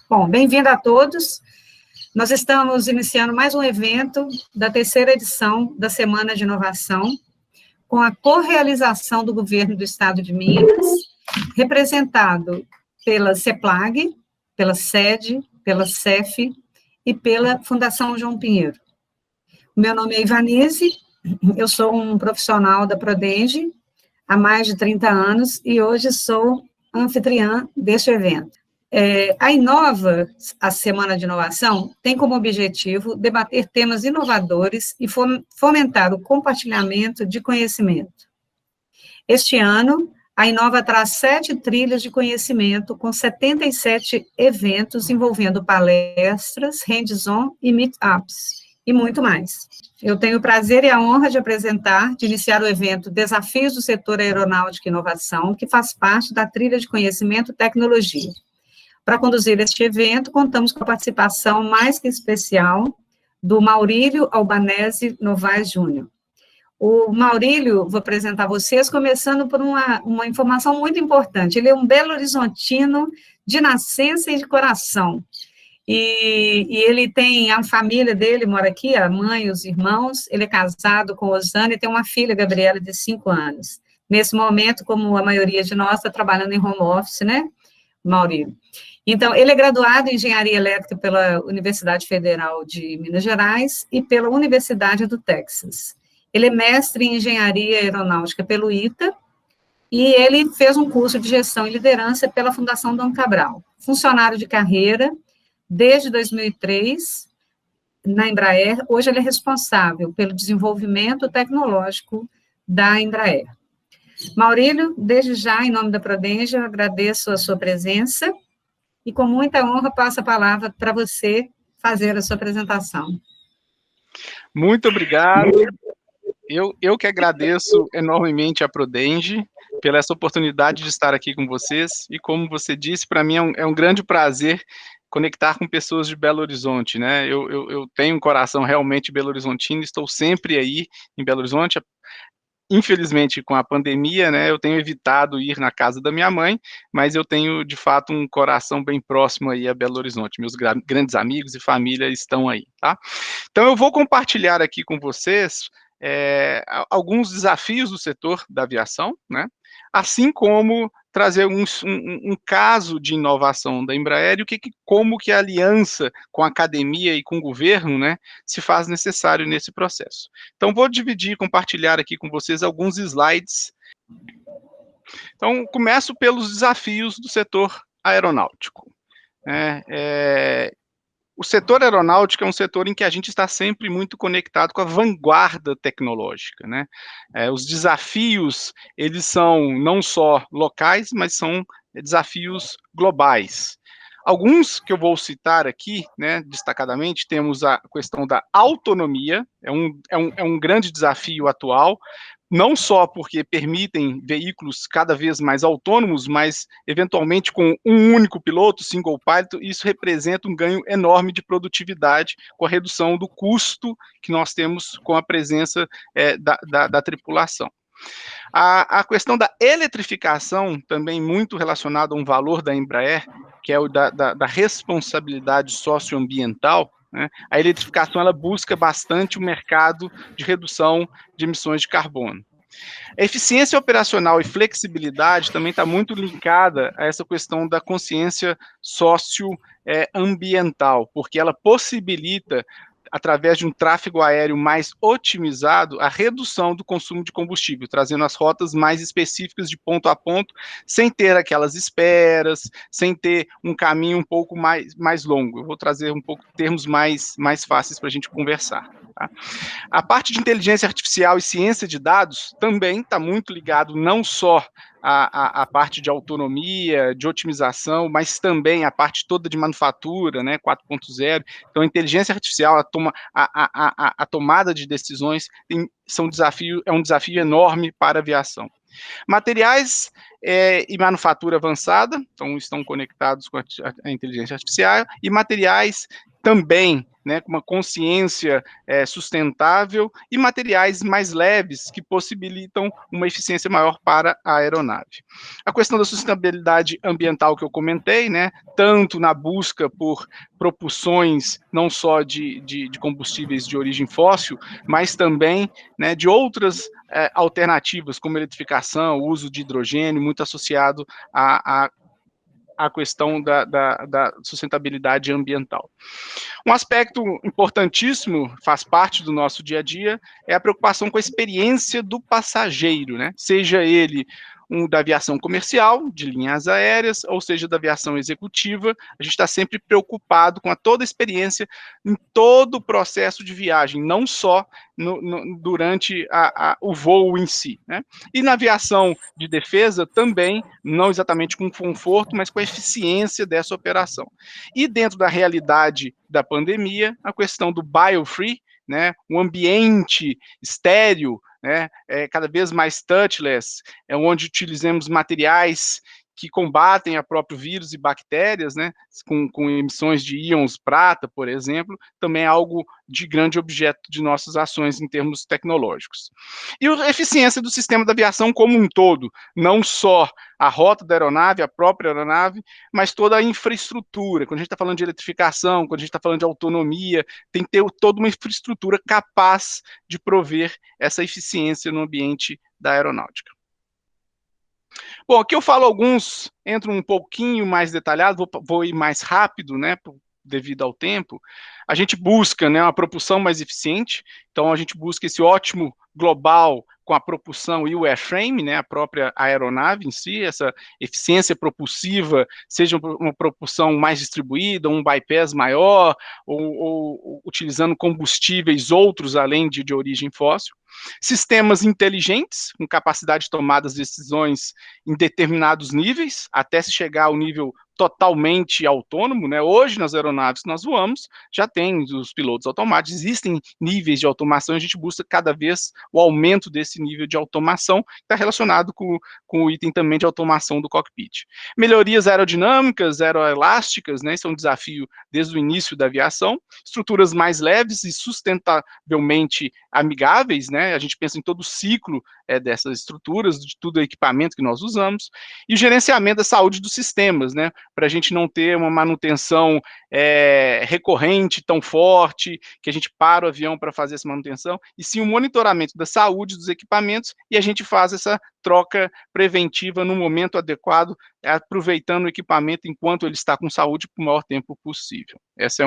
Bom, bem-vindo a todos. Nós estamos iniciando mais um evento da terceira edição da Semana de Inovação, com a correalização do governo do Estado de Minas, representado pela CEPLAG, pela SEDE, pela CEF e pela Fundação João Pinheiro. Meu nome é Ivanise, eu sou um profissional da Prodenge há mais de 30 anos e hoje sou anfitriã deste evento. A Inova, a Semana de Inovação, tem como objetivo debater temas inovadores e fomentar o compartilhamento de conhecimento. Este ano, a Inova traz 7 trilhas de conhecimento com 77 eventos envolvendo palestras, hands-on e meetups, e muito mais. Eu tenho o prazer e a honra de iniciar o evento Desafios do Setor Aeronáutica e Inovação, que faz parte da trilha de conhecimento e tecnologia. Para conduzir este evento, contamos com a participação mais que especial do Maurílio Albanese Novaes Júnior. O Maurílio, vou apresentar a vocês, começando por uma informação muito importante. Ele é um belo-horizontino de nascença e de coração. E ele tem a família dele, mora aqui, a mãe, os irmãos. Ele é casado com Osana e tem uma filha, Gabriela, de 5 anos. Nesse momento, como a maioria de nós, está trabalhando em home office, né, Maurílio? Então, ele é graduado em Engenharia Elétrica pela Universidade Federal de Minas Gerais e pela Universidade do Texas. Ele é mestre em Engenharia Aeronáutica pelo ITA e ele fez um curso de Gestão e Liderança pela Fundação Dom Cabral. Funcionário de carreira desde 2003 na Embraer. Hoje ele é responsável pelo desenvolvimento tecnológico da Embraer. Maurílio, desde já, em nome da Prodenge, eu agradeço a sua presença e com muita honra passo a palavra para você fazer a sua apresentação. Muito obrigado. Eu que agradeço enormemente a Prodenge pela essa oportunidade de estar aqui com vocês, e como você disse, para mim é um grande prazer conectar com pessoas de Belo Horizonte, né? Eu tenho um coração realmente belo-horizontino, estou sempre aí em Belo Horizonte. Infelizmente, com a pandemia, né, eu tenho evitado ir na casa da minha mãe, mas eu tenho, de fato, um coração bem próximo aí a Belo Horizonte. Meus grandes amigos e família estão aí, tá? Então, eu vou compartilhar aqui com vocês alguns desafios do setor da aviação, né? Assim como trazer um caso de inovação da Embraer e como que a aliança com a academia e com o governo, né, se faz necessário nesse processo. Então, vou compartilhar aqui com vocês alguns slides. Então, começo pelos desafios do setor aeronáutico. O setor aeronáutico é um setor em que a gente está sempre muito conectado com a vanguarda tecnológica, né? Os desafios, eles são não só locais, mas são desafios globais. Alguns que eu vou citar aqui, né, destacadamente, temos a questão da autonomia, é um grande desafio atual, não só porque permitem veículos cada vez mais autônomos, mas eventualmente com um único piloto, single pilot, isso representa um ganho enorme de produtividade com a redução do custo que nós temos com a presença da tripulação. A questão da eletrificação, também muito relacionada a um valor da Embraer, que é o da responsabilidade socioambiental, né? A eletrificação ela busca bastante o mercado de redução de emissões de carbono. A eficiência operacional e flexibilidade também está muito linkada a essa questão da consciência socioambiental, porque ela possibilita, através de um tráfego aéreo mais otimizado, a redução do consumo de combustível, trazendo as rotas mais específicas de ponto a ponto, sem ter aquelas esperas, sem ter um caminho um pouco mais longo. Eu vou trazer um pouco termos mais fáceis para a gente conversar. Tá? A parte de inteligência artificial e ciência de dados também está muito ligado não só a parte de autonomia, de otimização, mas também a parte toda de manufatura, né, 4.0. Então, a inteligência artificial, a tomada de decisões é um desafio enorme para a aviação. Materiais e manufatura avançada, então estão conectados com a inteligência artificial, e materiais também, né, com uma consciência sustentável e materiais mais leves que possibilitam uma eficiência maior para a aeronave. A questão da sustentabilidade ambiental que eu comentei, né, tanto na busca por propulsões não só de combustíveis de origem fóssil, mas também, né, de outras alternativas, como eletrificação, o uso de hidrogênio, muito associado à questão da sustentabilidade ambiental. Um aspecto importantíssimo, faz parte do nosso dia a dia, é a preocupação com a experiência do passageiro, né? Seja ele da aviação comercial, de linhas aéreas, ou seja, da aviação executiva, a gente está sempre preocupado com toda a experiência em todo o processo de viagem, não só durante o voo em si, né? E na aviação de defesa também, não exatamente com conforto, mas com a eficiência dessa operação. E dentro da realidade da pandemia, a questão do biofree, né, um ambiente estéril, né, cada vez mais touchless, onde utilizamos materiais que combatem a próprio vírus e bactérias, né, com emissões de íons prata, por exemplo, também é algo de grande objeto de nossas ações em termos tecnológicos. E a eficiência do sistema da aviação como um todo, não só a rota da aeronave, a própria aeronave, mas toda a infraestrutura. Quando a gente está falando de eletrificação, quando a gente está falando de autonomia, tem que ter toda uma infraestrutura capaz de prover essa eficiência no ambiente da aeronáutica. Bom, aqui eu falo alguns, entro um pouquinho mais detalhado, vou ir mais rápido, né, devido ao tempo. A gente busca, né, uma propulsão mais eficiente, então a gente busca esse ótimo global com a propulsão e o airframe, né, a própria aeronave em si, essa eficiência propulsiva, seja uma propulsão mais distribuída, um bypass maior, ou utilizando combustíveis outros além de origem fóssil. Sistemas inteligentes, com capacidade de tomar as decisões em determinados níveis, até se chegar ao nível totalmente autônomo, né? Hoje, nas aeronaves que nós voamos, já tem os pilotos automáticos, existem níveis de automação, a gente busca cada vez o aumento desse nível de automação, que está relacionado com o item também de automação do cockpit. Melhorias aerodinâmicas, aeroelásticas, né? Isso é um desafio desde o início da aviação. Estruturas mais leves e sustentavelmente amigáveis, né? A gente pensa em todo o ciclo dessas estruturas, de todo o equipamento que nós usamos, e o gerenciamento da saúde dos sistemas, né? Para a gente não ter uma manutenção recorrente, tão forte, que a gente para o avião para fazer essa manutenção, e sim o monitoramento da saúde dos equipamentos, e a gente faz essa troca preventiva no momento adequado, aproveitando o equipamento enquanto ele está com saúde por o maior tempo possível. Essa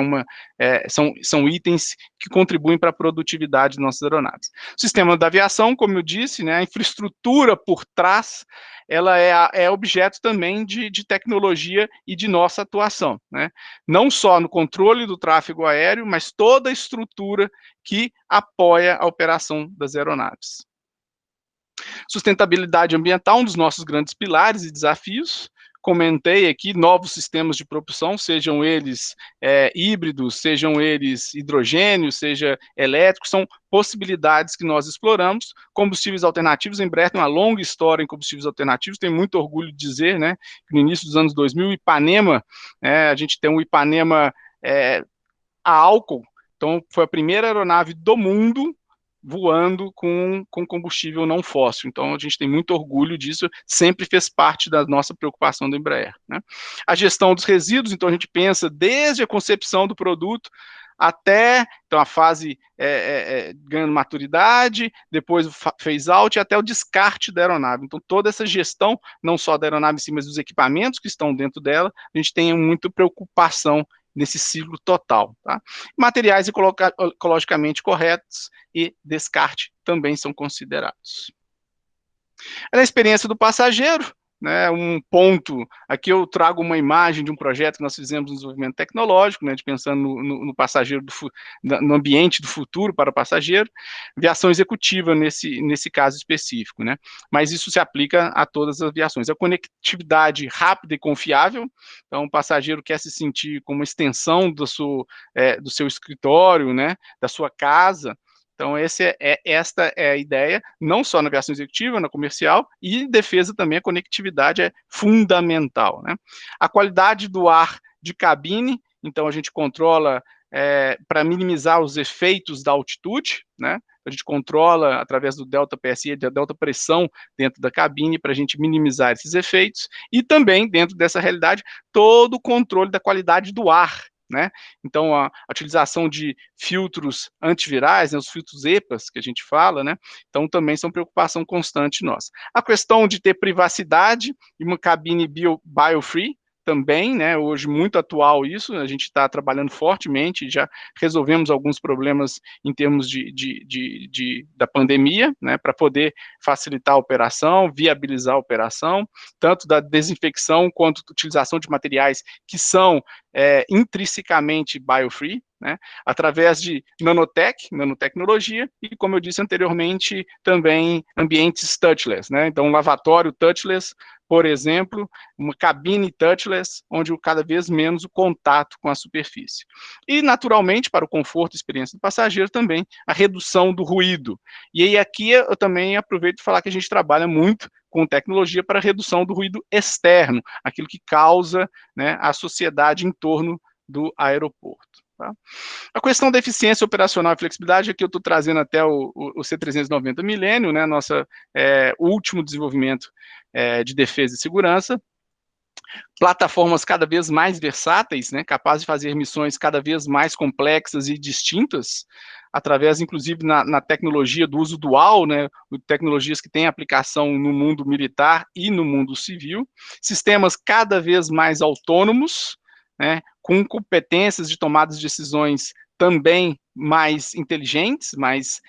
são itens que contribuem para a produtividade das nossas aeronaves. O sistema da aviação, como eu disse, né, a infraestrutura por trás, ela é objeto também de tecnologia e de nossa atuação, né? Não só no controle do tráfego aéreo, mas toda a estrutura que apoia a operação das aeronaves. Sustentabilidade ambiental, um dos nossos grandes pilares e desafios. Comentei aqui, novos sistemas de propulsão, sejam eles híbridos, sejam eles hidrogênio, seja elétricos, são possibilidades que nós exploramos. Combustíveis alternativos, em breve, uma longa história em combustíveis alternativos, tenho muito orgulho de dizer, né, que no início dos anos 2000, o Ipanema, a gente tem um Ipanema a álcool, então foi a primeira aeronave do mundo voando com combustível não fóssil. Então, a gente tem muito orgulho disso, sempre fez parte da nossa preocupação da Embraer, né? A gestão dos resíduos, então a gente pensa desde a concepção do produto até então, a fase ganhando maturidade, depois o phase-out e até o descarte da aeronave. Então, toda essa gestão, não só da aeronave em si, mas dos equipamentos que estão dentro dela, a gente tem muita preocupação nesse ciclo total. Tá? Materiais ecologicamente corretos e descarte também são considerados. A experiência do passageiro, né, um ponto, aqui eu trago uma imagem de um projeto que nós fizemos no desenvolvimento tecnológico, né, de pensando no passageiro, no ambiente do futuro para o passageiro, aviação executiva nesse caso específico, né, mas isso se aplica a todas as aviações. A conectividade rápida e confiável, então o passageiro quer se sentir como uma extensão do seu escritório, né, da sua casa. Então, esta é a ideia, não só na aviação executiva, na comercial, e em defesa também a conectividade é fundamental, né? A qualidade do ar de cabine, então a gente controla para minimizar os efeitos da altitude, né? A gente controla através do delta PSI, da delta pressão dentro da cabine, para a gente minimizar esses efeitos, e também, dentro dessa realidade, todo o controle da qualidade do ar, né? Então, a utilização de filtros antivirais, né, os filtros EPAs, que a gente fala, né? Então, também são preocupação constante nossa. A questão de ter privacidade e uma cabine bio-free, também, né, hoje muito atual isso, a gente está trabalhando fortemente, já resolvemos alguns problemas em termos da pandemia, né, para poder facilitar a operação, viabilizar a operação, tanto da desinfecção quanto da utilização de materiais que são intrinsecamente biofree, né, através de nanotecnologia, e como eu disse anteriormente, também ambientes touchless, né, então um lavatório touchless, por exemplo, uma cabine touchless, onde cada vez menos o contato com a superfície. E, naturalmente, para o conforto e experiência do passageiro, também a redução do ruído. E aí, aqui eu também aproveito para falar que a gente trabalha muito com tecnologia para redução do ruído externo, aquilo que causa, né, a sociedade em torno do aeroporto. Tá? A questão da eficiência operacional e flexibilidade, aqui eu estou trazendo até o C390 Millennium, né, nossa último desenvolvimento de defesa e segurança, plataformas cada vez mais versáteis, né, capazes de fazer missões cada vez mais complexas e distintas, através, inclusive, na tecnologia do uso dual, né, tecnologias que têm aplicação no mundo militar e no mundo civil, sistemas cada vez mais autônomos, né, com competências de tomadas de decisões também mais inteligentes, mais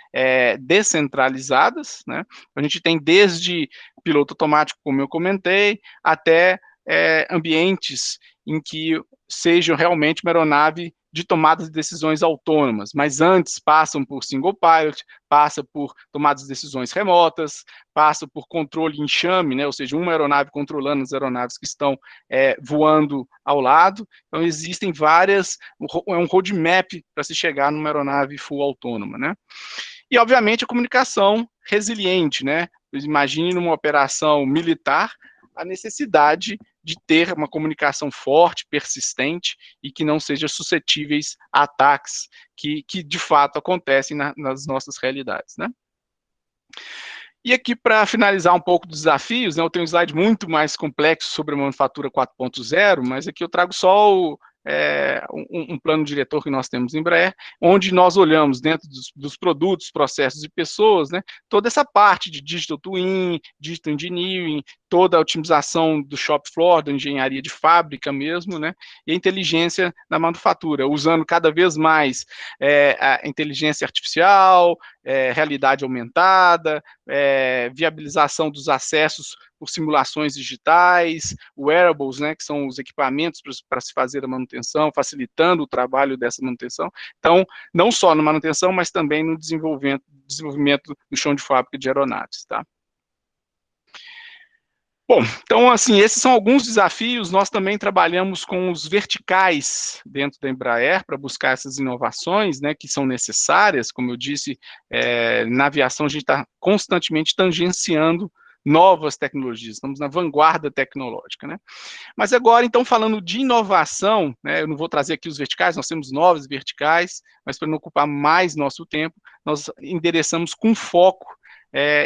descentralizadas, né? A gente tem desde piloto automático, como eu comentei, até ambientes em que sejam realmente uma aeronave de tomada de decisões autônomas, mas antes passam por single pilot, passa por tomadas de decisões remotas, passa por controle enxame, né, ou seja, uma aeronave controlando as aeronaves que estão voando ao lado. Então, existem várias, um roadmap para se chegar numa aeronave full autônoma, né? E, obviamente, a comunicação resiliente, né? Imagine numa operação militar a necessidade de ter uma comunicação forte, persistente e que não seja suscetíveis a ataques que de fato acontecem nas nossas realidades, né? E aqui, para finalizar um pouco dos desafios, né, eu tenho um slide muito mais complexo sobre a manufatura 4.0, mas aqui eu trago só um plano diretor que nós temos em Embraer, onde nós olhamos dentro dos produtos, processos e pessoas, né, toda essa parte de Digital Twin, Digital Engineering, toda a otimização do shop floor, da engenharia de fábrica mesmo, né, e a inteligência na manufatura, usando cada vez mais a inteligência artificial, realidade aumentada, viabilização dos acessos por simulações digitais, wearables, né, que são os equipamentos para se fazer a manutenção, facilitando o trabalho dessa manutenção. Então, não só na manutenção, mas também no desenvolvimento do chão de fábrica de aeronaves, tá? Bom, então, assim, esses são alguns desafios. Nós também trabalhamos com os verticais dentro da Embraer para buscar essas inovações, né, que são necessárias. Como eu disse, na aviação a gente está constantemente tangenciando novas tecnologias, estamos na vanguarda tecnológica, né? Mas agora, então, falando de inovação, né, eu não vou trazer aqui os verticais, nós temos 9 verticais, mas para não ocupar mais nosso tempo, nós endereçamos com foco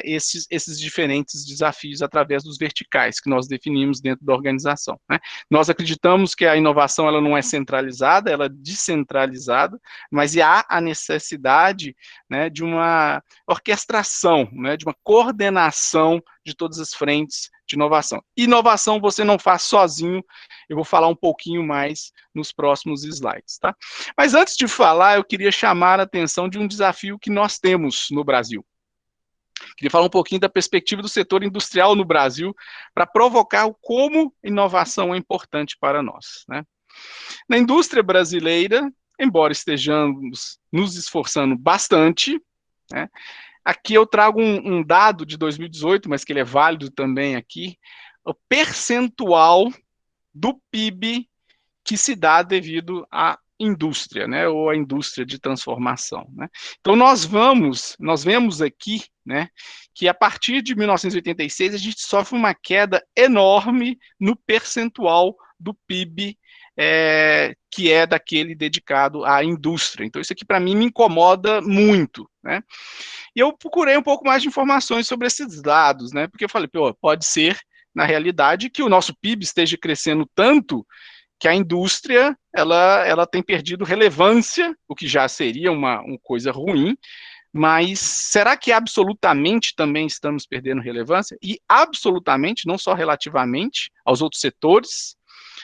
esses diferentes desafios através dos verticais que nós definimos dentro da organização, né? Nós acreditamos que a inovação ela não é centralizada, ela é descentralizada, mas há a necessidade, né, de uma orquestração, né, de uma coordenação de todas as frentes de inovação. Inovação você não faz sozinho, eu vou falar um pouquinho mais nos próximos slides, tá? Mas antes de falar, eu queria chamar a atenção de um desafio que nós temos no Brasil. Queria falar um pouquinho da perspectiva do setor industrial no Brasil, para provocar como inovação é importante para nós, né? Na indústria brasileira, embora estejamos nos esforçando bastante, né, aqui eu trago um dado de 2018, mas que ele é válido também aqui, o percentual do PIB que se dá devido à indústria, né, ou à indústria de transformação, né? Então nós vemos aqui, né, que a partir de 1986 a gente sofre uma queda enorme no percentual do PIB que é daquele dedicado à indústria. Então, isso aqui, para mim, me incomoda muito, né? E eu procurei um pouco mais de informações sobre esses dados, né? Porque eu falei, pô, pode ser, na realidade, que o nosso PIB esteja crescendo tanto que a indústria ela tem perdido relevância, o que já seria uma coisa ruim, mas será que absolutamente também estamos perdendo relevância? E absolutamente, não só relativamente aos outros setores,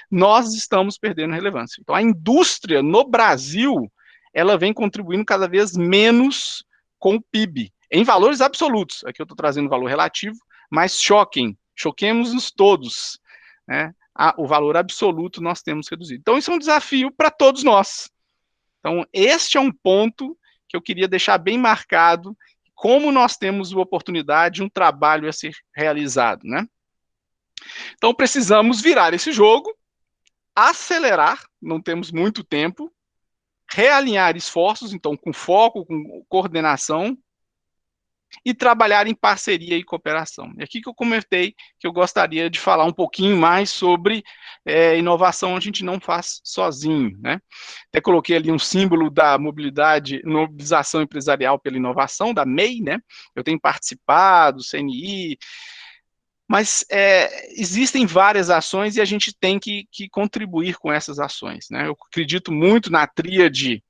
nós estamos perdendo relevância. Então, a indústria no Brasil, ela vem contribuindo cada vez menos com o PIB, em valores absolutos. Aqui eu estou trazendo valor relativo, mas choquemos-nos todos, né? O valor absoluto nós temos reduzido. Então, isso é um desafio para todos nós. Então, este é um ponto que eu queria deixar bem marcado, como nós temos uma oportunidade, um trabalho a ser realizado, né? Então, precisamos virar esse jogo, acelerar, não temos muito tempo, realinhar esforços, então, com foco, com coordenação, e trabalhar em parceria e cooperação. É aqui que eu comentei que eu gostaria de falar um pouquinho mais sobre inovação, a gente não faz sozinho, né? Até coloquei ali um símbolo da mobilização empresarial pela inovação, da MEI, né? Eu tenho participado, CNI, mas existem várias ações e a gente tem que contribuir com essas ações, né? Eu acredito muito na tríade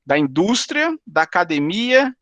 da indústria, da academia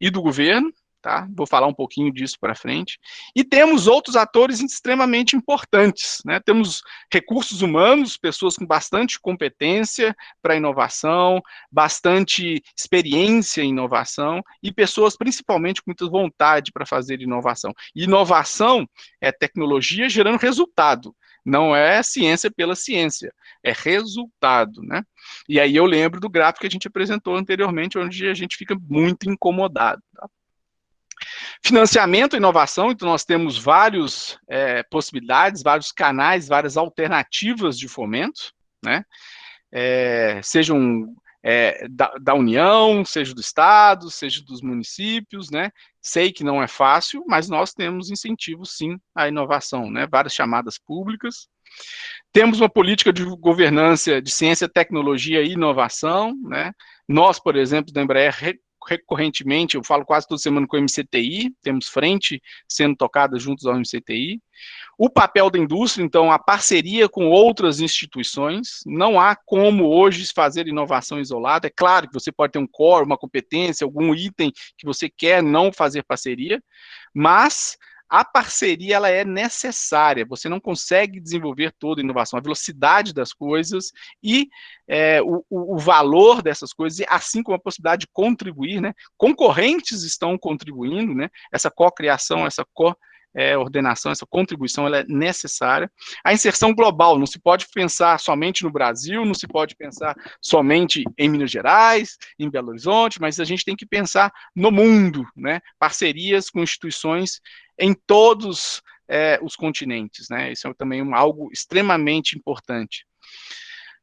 e do governo, tá? Vou falar um pouquinho disso para frente. E temos outros atores extremamente importantes, né? Temos recursos humanos, pessoas com bastante competência para inovação, bastante experiência em inovação e pessoas principalmente com muita vontade para fazer inovação. E inovação é tecnologia gerando resultado. Não é ciência pela ciência, é resultado, né? E aí eu lembro do gráfico que a gente apresentou anteriormente, onde a gente fica muito incomodado, tá? Financiamento e inovação, então nós temos várias possibilidades, vários canais, várias alternativas de fomento, né? Sejam da União, seja do Estado, seja dos municípios, né? Sei que não é fácil, mas nós temos incentivos, sim, à inovação, né? Várias chamadas públicas. Temos uma política de governança de ciência, tecnologia e inovação, né? Nós, por exemplo, da Embraer, recorrentemente, eu falo quase toda semana com o MCTI, temos frente sendo tocada juntos ao MCTI. O papel da indústria, então, a parceria com outras instituições, não há como hoje fazer inovação isolada. É claro que você pode ter um core, uma competência, algum item que você quer não fazer parceria, mas a parceria ela é necessária, você não consegue desenvolver toda a inovação, a velocidade das coisas e o valor dessas coisas, assim como a possibilidade de contribuir, né? Concorrentes estão contribuindo, né? Essa cocriação, essa ordenação, essa contribuição, ela é necessária. A inserção global, não se pode pensar somente no Brasil, não se pode pensar somente em Minas Gerais, em Belo Horizonte, mas a gente tem que pensar no mundo, né? Parcerias com instituições em todos os continentes, né? Isso é também algo extremamente importante.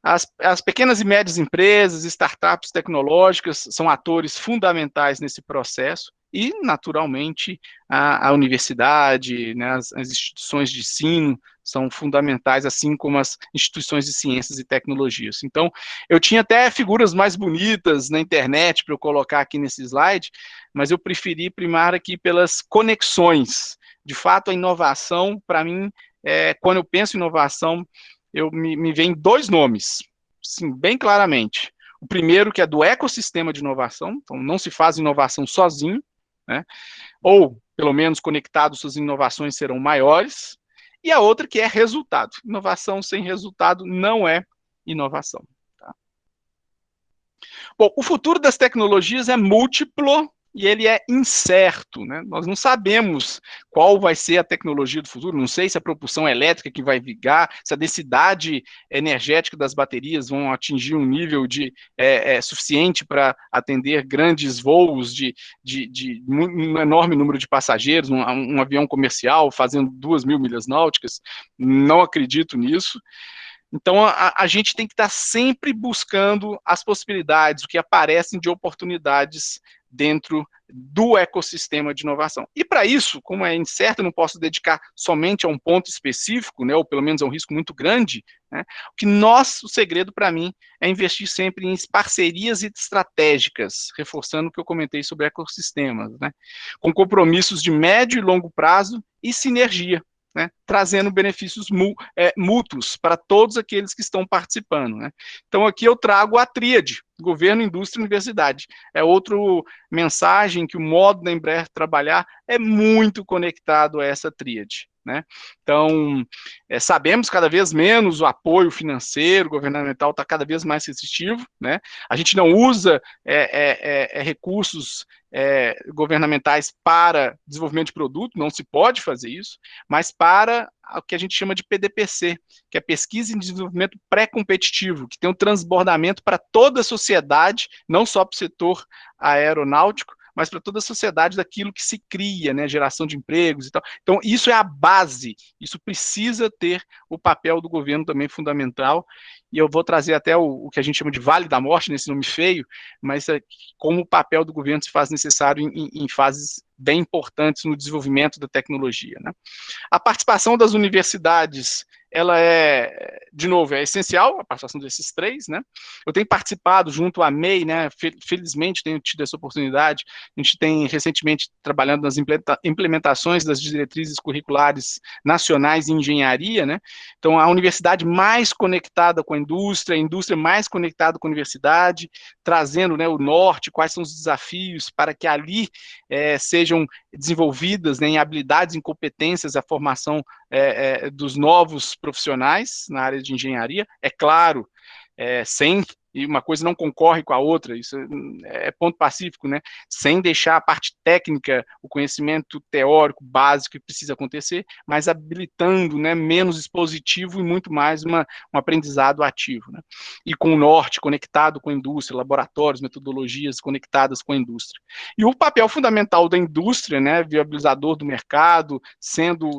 As pequenas e médias empresas, startups tecnológicas são atores fundamentais nesse processo e, naturalmente, a universidade, né, as instituições de ensino são fundamentais, assim como as instituições de ciências e tecnologias. Então, eu tinha até figuras mais bonitas na internet para eu colocar aqui nesse slide, mas eu preferi primar aqui pelas conexões. De fato, a inovação, para mim, quando eu penso em inovação, me vem dois nomes, sim, bem claramente. O primeiro, que é do ecossistema de inovação, então não se faz inovação sozinho, né? Ou, pelo menos, conectados, suas inovações serão maiores. E a outra, que é resultado. Inovação sem resultado não é inovação. Tá? Bom, o futuro das tecnologias é múltiplo e ele é incerto, né? Nós não sabemos qual vai ser a tecnologia do futuro, não sei se a propulsão elétrica que vai vigar, se a densidade energética das baterias vão atingir um nível suficiente para atender grandes voos de um enorme número de passageiros, um avião comercial fazendo 2.000 milhas náuticas, não acredito nisso. Então, a gente tem que estar sempre buscando as possibilidades, o que aparecem de oportunidades dentro do ecossistema de inovação. E para isso, como é incerto, eu não posso dedicar somente a um ponto específico, né, ou pelo menos a um risco muito grande, né, o segredo para mim é investir sempre em parcerias estratégicas, reforçando o que eu comentei sobre ecossistemas, né, com compromissos de médio e longo prazo e sinergia, né, trazendo benefícios mútuos para todos aqueles que estão participando, né. Então aqui eu trago a tríade, governo, indústria e universidade. É outra mensagem que o modo da Embraer trabalhar é muito conectado a essa tríade, né. Então, sabemos cada vez menos o apoio financeiro, governamental está cada vez mais restritivo, né. A gente não usa recursos governamentais para desenvolvimento de produto, não se pode fazer isso, mas para o que a gente chama de PDPC, que é Pesquisa e Desenvolvimento Pré-Competitivo, que tem um transbordamento para toda a sociedade, não só para o setor aeronáutico, mas para toda a sociedade daquilo que se cria, né, geração de empregos e tal. Então, isso é a base, isso precisa ter o papel do governo também fundamental, e eu vou trazer até o que a gente chama de Vale da Morte, nesse nome feio, mas como o papel do governo se faz necessário em fases bem importantes no desenvolvimento da tecnologia, né. A participação das universidades, ela de novo, é essencial, a participação desses três, né? Eu tenho participado junto à MEI, né? Felizmente tenho tido essa oportunidade. A gente tem recentemente trabalhando nas implementações das diretrizes curriculares nacionais em engenharia, né? Então, a universidade mais conectada com a indústria mais conectada com a universidade, trazendo, né, o norte, quais são os desafios para que ali sejam desenvolvidas, né, em habilidades, em competências, a formação dos novos profissionais na área de engenharia. É claro, sem, e uma coisa não concorre com a outra, isso é ponto pacífico, né? Sem deixar a parte técnica, o conhecimento teórico básico que precisa acontecer, mas habilitando, né, menos expositivo e muito mais um aprendizado ativo, né? E com o norte conectado com a indústria, laboratórios, metodologias conectadas com a indústria. E o papel fundamental da indústria, né, viabilizador do mercado,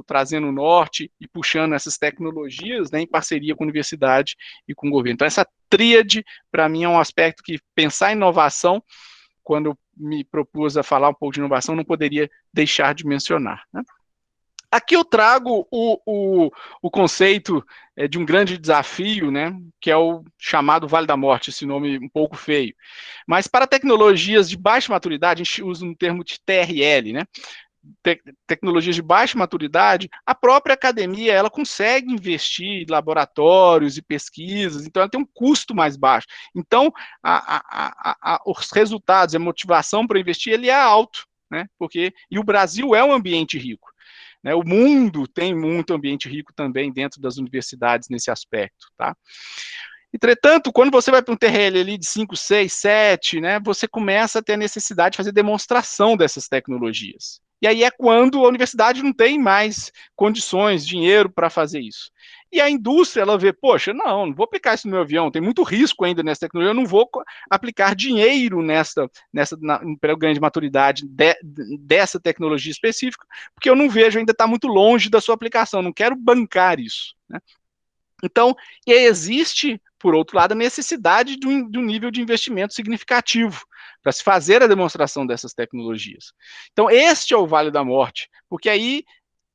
trazendo o norte e puxando essas tecnologias, né, em parceria com a universidade e com o governo. Então, essa tríade, para mim, é um aspecto que pensar em inovação, quando eu me propus a falar um pouco de inovação, não poderia deixar de mencionar, né? Aqui eu trago o conceito de um grande desafio, né, que é o chamado Vale da Morte, esse nome um pouco feio. Mas para tecnologias de baixa maturidade, a gente usa um termo de TRL, né? Tecnologias de baixa maturidade, a própria academia ela consegue investir em laboratórios e pesquisas, então ela tem um custo mais baixo. Então, os resultados, a motivação para investir, ele é alto, né? E o Brasil é um ambiente rico, né? O mundo tem muito ambiente rico também dentro das universidades nesse aspecto, tá? Entretanto, quando você vai para um TRL ali de 5, 6, 7, né, você começa a ter a necessidade de fazer demonstração dessas tecnologias. E aí é quando a universidade não tem mais condições, dinheiro para fazer isso. E a indústria, ela vê, poxa, não vou aplicar isso no meu avião, tem muito risco ainda nessa tecnologia, eu não vou aplicar dinheiro para o ganho de maturidade dessa tecnologia específica, porque eu não vejo, ainda está muito longe da sua aplicação, não quero bancar isso, né? Então, existe, por outro lado, a necessidade de um nível de investimento significativo para se fazer a demonstração dessas tecnologias. Então, este é o Vale da Morte, porque aí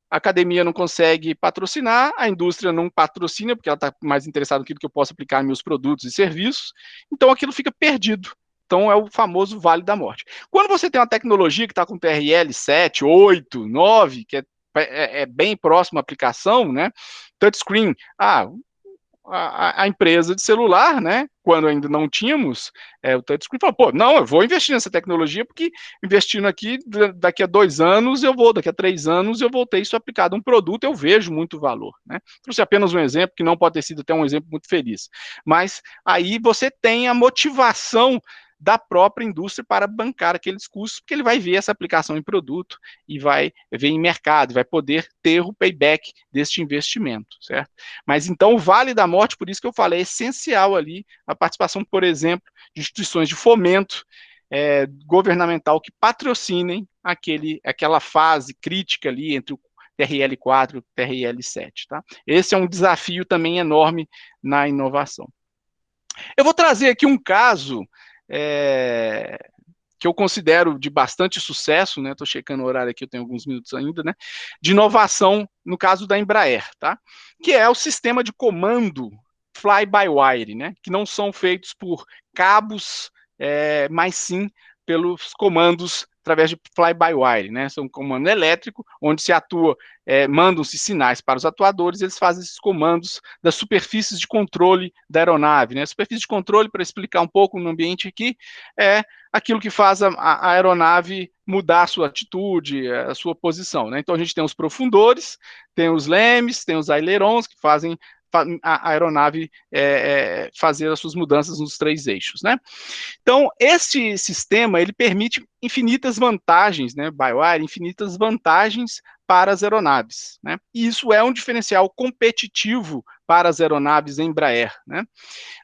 a academia não consegue patrocinar, a indústria não patrocina, porque ela está mais interessada naquilo que eu posso aplicar em meus produtos e serviços, então aquilo fica perdido. Então, é o famoso Vale da Morte. Quando você tem uma tecnologia que está com TRL 7, 8, 9, que é bem próximo à aplicação, né? Touchscreen, a empresa de celular, né, quando ainda não tínhamos o touchscreen, falou, pô, não, eu vou investir nessa tecnologia, porque investindo aqui, daqui a 2 anos daqui a 3 anos eu vou ter isso aplicado a um produto, eu vejo muito valor, né? Trouxe apenas um exemplo, que não pode ter sido até um exemplo muito feliz, mas aí você tem a motivação da própria indústria para bancar aqueles custos, porque ele vai ver essa aplicação em produto e vai ver em mercado, vai poder ter o payback deste investimento, certo? Mas então o Vale da Morte, por isso que eu falei, é essencial ali a participação, por exemplo, de instituições de fomento governamental que patrocinem aquela fase crítica ali entre o TRL 4 e o TRL 7, tá? Esse é um desafio também enorme na inovação. Eu vou trazer aqui um caso que eu considero de bastante sucesso, né? Estou checando o horário aqui, eu tenho alguns minutos ainda, né? De inovação, no caso da Embraer, tá? Que é o sistema de comando fly-by-wire, né? Que não são feitos por cabos, mas sim pelos comandos através de fly-by-wire, né? São um comando elétrico, onde se atua, mandam-se sinais para os atuadores, eles fazem esses comandos das superfícies de controle da aeronave, né? A superfície de controle, para explicar um pouco no ambiente aqui, é aquilo que faz a aeronave mudar a sua atitude, a sua posição, né? Então a gente tem os profundores, tem os lemes, tem os ailerons que fazem a aeronave fazer as suas mudanças nos 3 eixos, né? Então, este sistema, ele permite infinitas vantagens, né, by-wire, infinitas vantagens para as aeronaves, né? E isso é um diferencial competitivo para as aeronaves Embraer, né?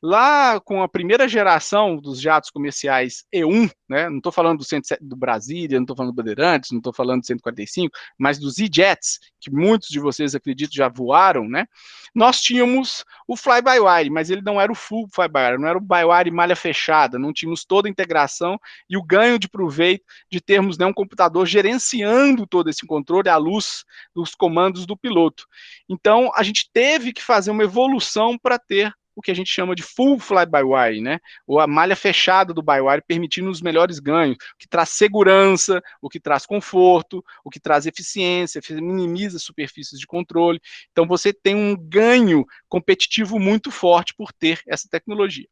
Lá com a primeira geração dos jatos comerciais E1, né, não estou falando do 107 do Brasília, não estou falando do Bandeirantes, não estou falando do 145, mas dos E-Jets, que muitos de vocês, acredito, já voaram, né? Nós tínhamos o fly-by-wire, mas ele não era o full fly-by-wire, não era o by-wire malha fechada, não tínhamos toda a integração e o ganho de proveito de termos, né, um computador gerenciando todo esse controle à luz dos comandos do piloto. Então, a gente teve que fazer uma evolução para ter o que a gente chama de full fly-by-wire, né? Ou a malha fechada do by-wire, permitindo os melhores ganhos, o que traz segurança, o que traz conforto, o que traz eficiência, minimiza superfícies de controle. Então, você tem um ganho competitivo muito forte por ter essa tecnologia.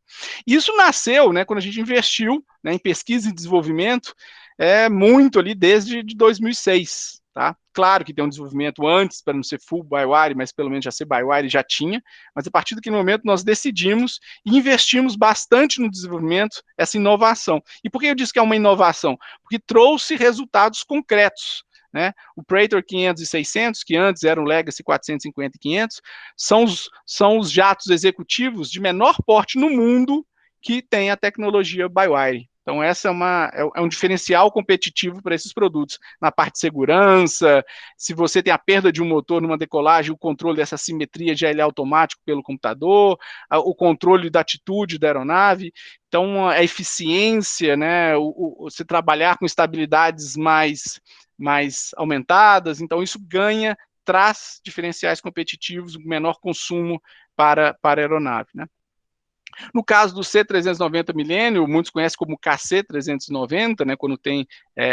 Isso nasceu, né, quando a gente investiu, né, em pesquisa e desenvolvimento, muito ali desde 2006. Tá? Claro que tem um desenvolvimento antes, para não ser full by-wire, mas pelo menos já ser by-wire já tinha, mas a partir daquele momento nós decidimos e investimos bastante no desenvolvimento, essa inovação. E por que eu disse que é uma inovação? Porque trouxe resultados concretos. Né? O Praetor 500 e 600, que antes eram o Legacy 450 e 500, são os jatos executivos de menor porte no mundo que tem a tecnologia by-wire. Então, essa é um diferencial competitivo para esses produtos. Na parte de segurança, se você tem a perda de um motor numa decolagem, o controle dessa simetria já é automático pelo computador, o controle da atitude da aeronave. Então, a eficiência, né, você trabalhar com estabilidades mais aumentadas, então isso traz diferenciais competitivos, menor consumo para a aeronave, né? No caso do C390 Millennium, muitos conhecem como KC390, né, quando tem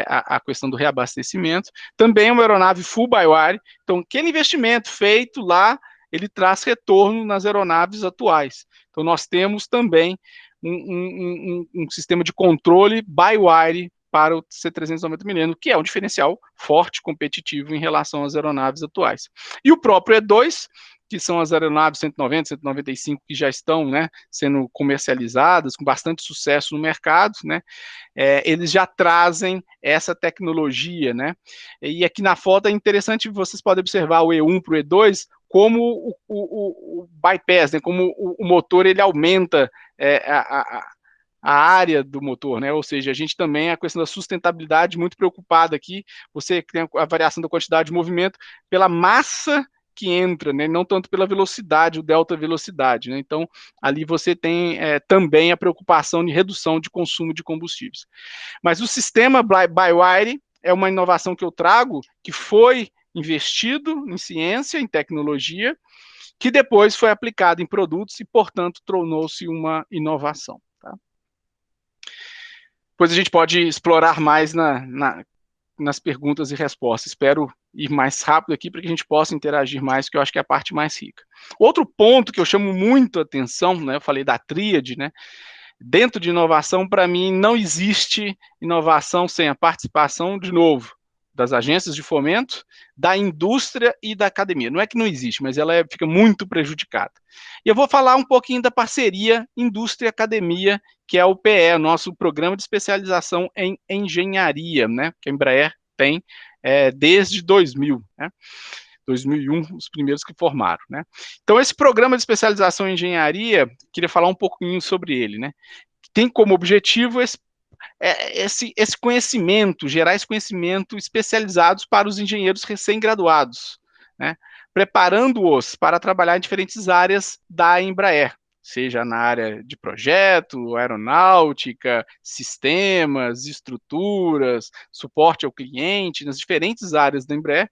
a questão do reabastecimento, também é uma aeronave full by-wire, então aquele investimento feito lá, ele traz retorno nas aeronaves atuais. Então nós temos também um sistema de controle by-wire para o C390 Millennium, que é um diferencial forte, competitivo em relação às aeronaves atuais. E o próprio E2, que são as aeronaves 190, 195 que já estão, né, sendo comercializadas com bastante sucesso no mercado, né, eles já trazem essa tecnologia, né, e aqui na foto é interessante, vocês podem observar o E1 para o E2, como o bypass, né, como o motor ele aumenta a área do motor, né? Ou seja, a gente também, a questão da sustentabilidade, muito preocupada aqui, você tem a variação da quantidade de movimento pela massa que entra, né? Não tanto pela velocidade, o delta velocidade, né? Então, ali você tem também a preocupação de redução de consumo de combustíveis. Mas o sistema by-wire é uma inovação que eu trago, que foi investido em ciência, em tecnologia, que depois foi aplicado em produtos e, portanto, tornou-se uma inovação. Tá? Depois a gente pode explorar mais nas perguntas e respostas. Espero ir mais rápido aqui para que a gente possa interagir mais, que eu acho que é a parte mais rica. Outro ponto que eu chamo muito a atenção, né, eu falei da tríade, né, dentro de inovação, para mim, não existe inovação sem a participação, de novo, das agências de fomento, da indústria e da academia. Não é que não existe, mas ela fica muito prejudicada. E eu vou falar um pouquinho da parceria indústria-academia, que é o PE, nosso programa de especialização em engenharia, né, que a Embraer tem desde 2000, né? 2001, os primeiros que formaram, né? Então, esse programa de especialização em engenharia, queria falar um pouquinho sobre ele, né? Tem como objetivo esse conhecimento, gerar esse conhecimento especializados para os engenheiros recém-graduados, né? Preparando-os para trabalhar em diferentes áreas da Embraer. seja na área de projeto, aeronáutica, sistemas, estruturas, suporte ao cliente, nas diferentes áreas da Embraer,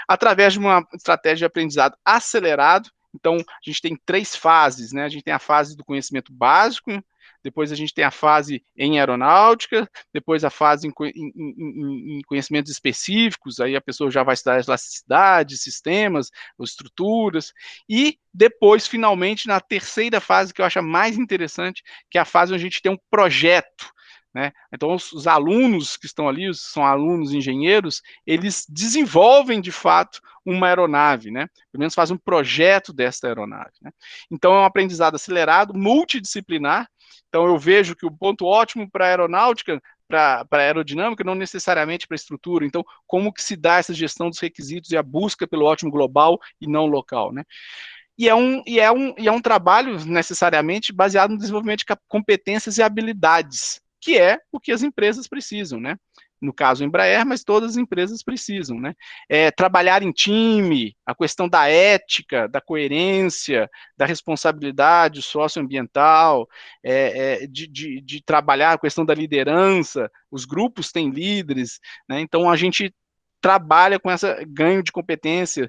através de uma estratégia de aprendizado acelerado. Então, a gente tem 3 fases, né? A gente tem a fase do conhecimento básico, depois a gente tem a fase em aeronáutica, depois a fase em conhecimentos específicos, aí a pessoa já vai estudar elasticidade, sistemas, estruturas, e depois, finalmente, na terceira fase, que eu acho a mais interessante, que é a fase onde a gente tem um projeto, né? Então, os alunos que estão ali, são alunos engenheiros, eles desenvolvem, de fato, uma aeronave, né? Pelo menos fazem um projeto dessa aeronave, né? Então, é um aprendizado acelerado, multidisciplinar. Então, eu vejo que o ponto ótimo para a aeronáutica, para a aerodinâmica, não necessariamente para a estrutura. Então, como que se dá essa gestão dos requisitos e a busca pelo ótimo global e não local, né? E é um trabalho necessariamente baseado no desenvolvimento de competências e habilidades, que é o que as empresas precisam, né? No caso Embraer, mas todas as empresas precisam, né? Trabalhar em time, a questão da ética, da coerência, da responsabilidade socioambiental, de trabalhar a questão da liderança, os grupos têm líderes, né? Então a gente trabalha com esse ganho de competência,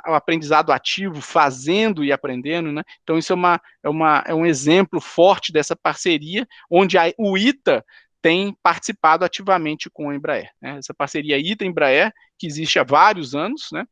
o aprendizado ativo, fazendo e aprendendo, né? Então isso é um exemplo forte dessa parceria, onde o ITA tem participado ativamente com a Embraer, né? Essa parceria ITA-Embraer, que existe há vários anos, né?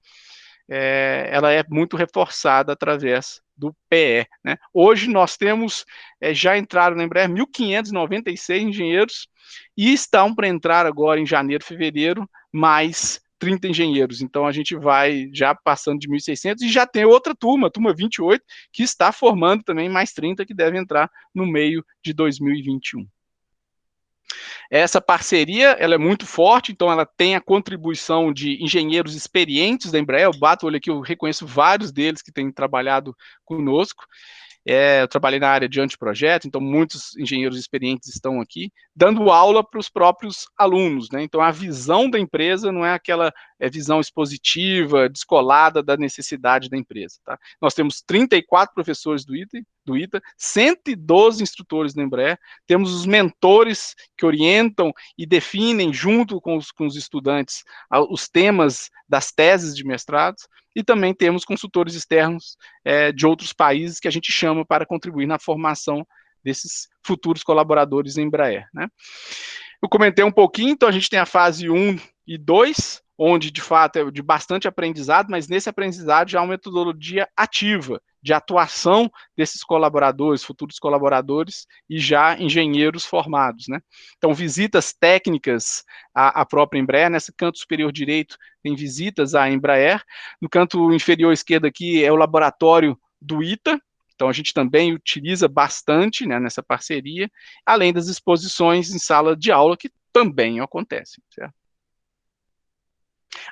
Ela é muito reforçada através do PE, né? Hoje nós temos, já entraram na Embraer 1.596 engenheiros, e estão para entrar agora em janeiro, fevereiro, mais 30 engenheiros. Então a gente vai já passando de 1.600 e já tem outra turma, turma 28, que está formando também mais 30 que devem entrar no meio de 2021. Essa parceria, ela é muito forte, então ela tem a contribuição de engenheiros experientes da Embraer. Eu bato o olho aqui, eu reconheço vários deles que têm trabalhado conosco. Eu trabalhei na área de anteprojeto, então muitos engenheiros experientes estão aqui, dando aula para os próprios alunos, né? Então a visão da empresa não é aquela visão expositiva, descolada da necessidade da empresa, tá? Nós temos 34 professores do ITA, 112 instrutores da Embraer, temos os mentores que orientam e definem junto com os estudantes os temas das teses de mestrado, e também temos consultores externos de outros países que a gente chama para contribuir na formação desses futuros colaboradores em Embraer, né? Eu comentei um pouquinho, então a gente tem a fase 1 e 2, onde de fato é de bastante aprendizado, mas nesse aprendizado já há uma metodologia ativa, de atuação desses colaboradores, futuros colaboradores e já engenheiros formados, né? Então, visitas técnicas à própria Embraer, nesse canto superior direito tem visitas à Embraer, no canto inferior esquerdo aqui é o laboratório do ITA, então a gente também utiliza bastante, né, nessa parceria, além das exposições em sala de aula que também acontecem, certo?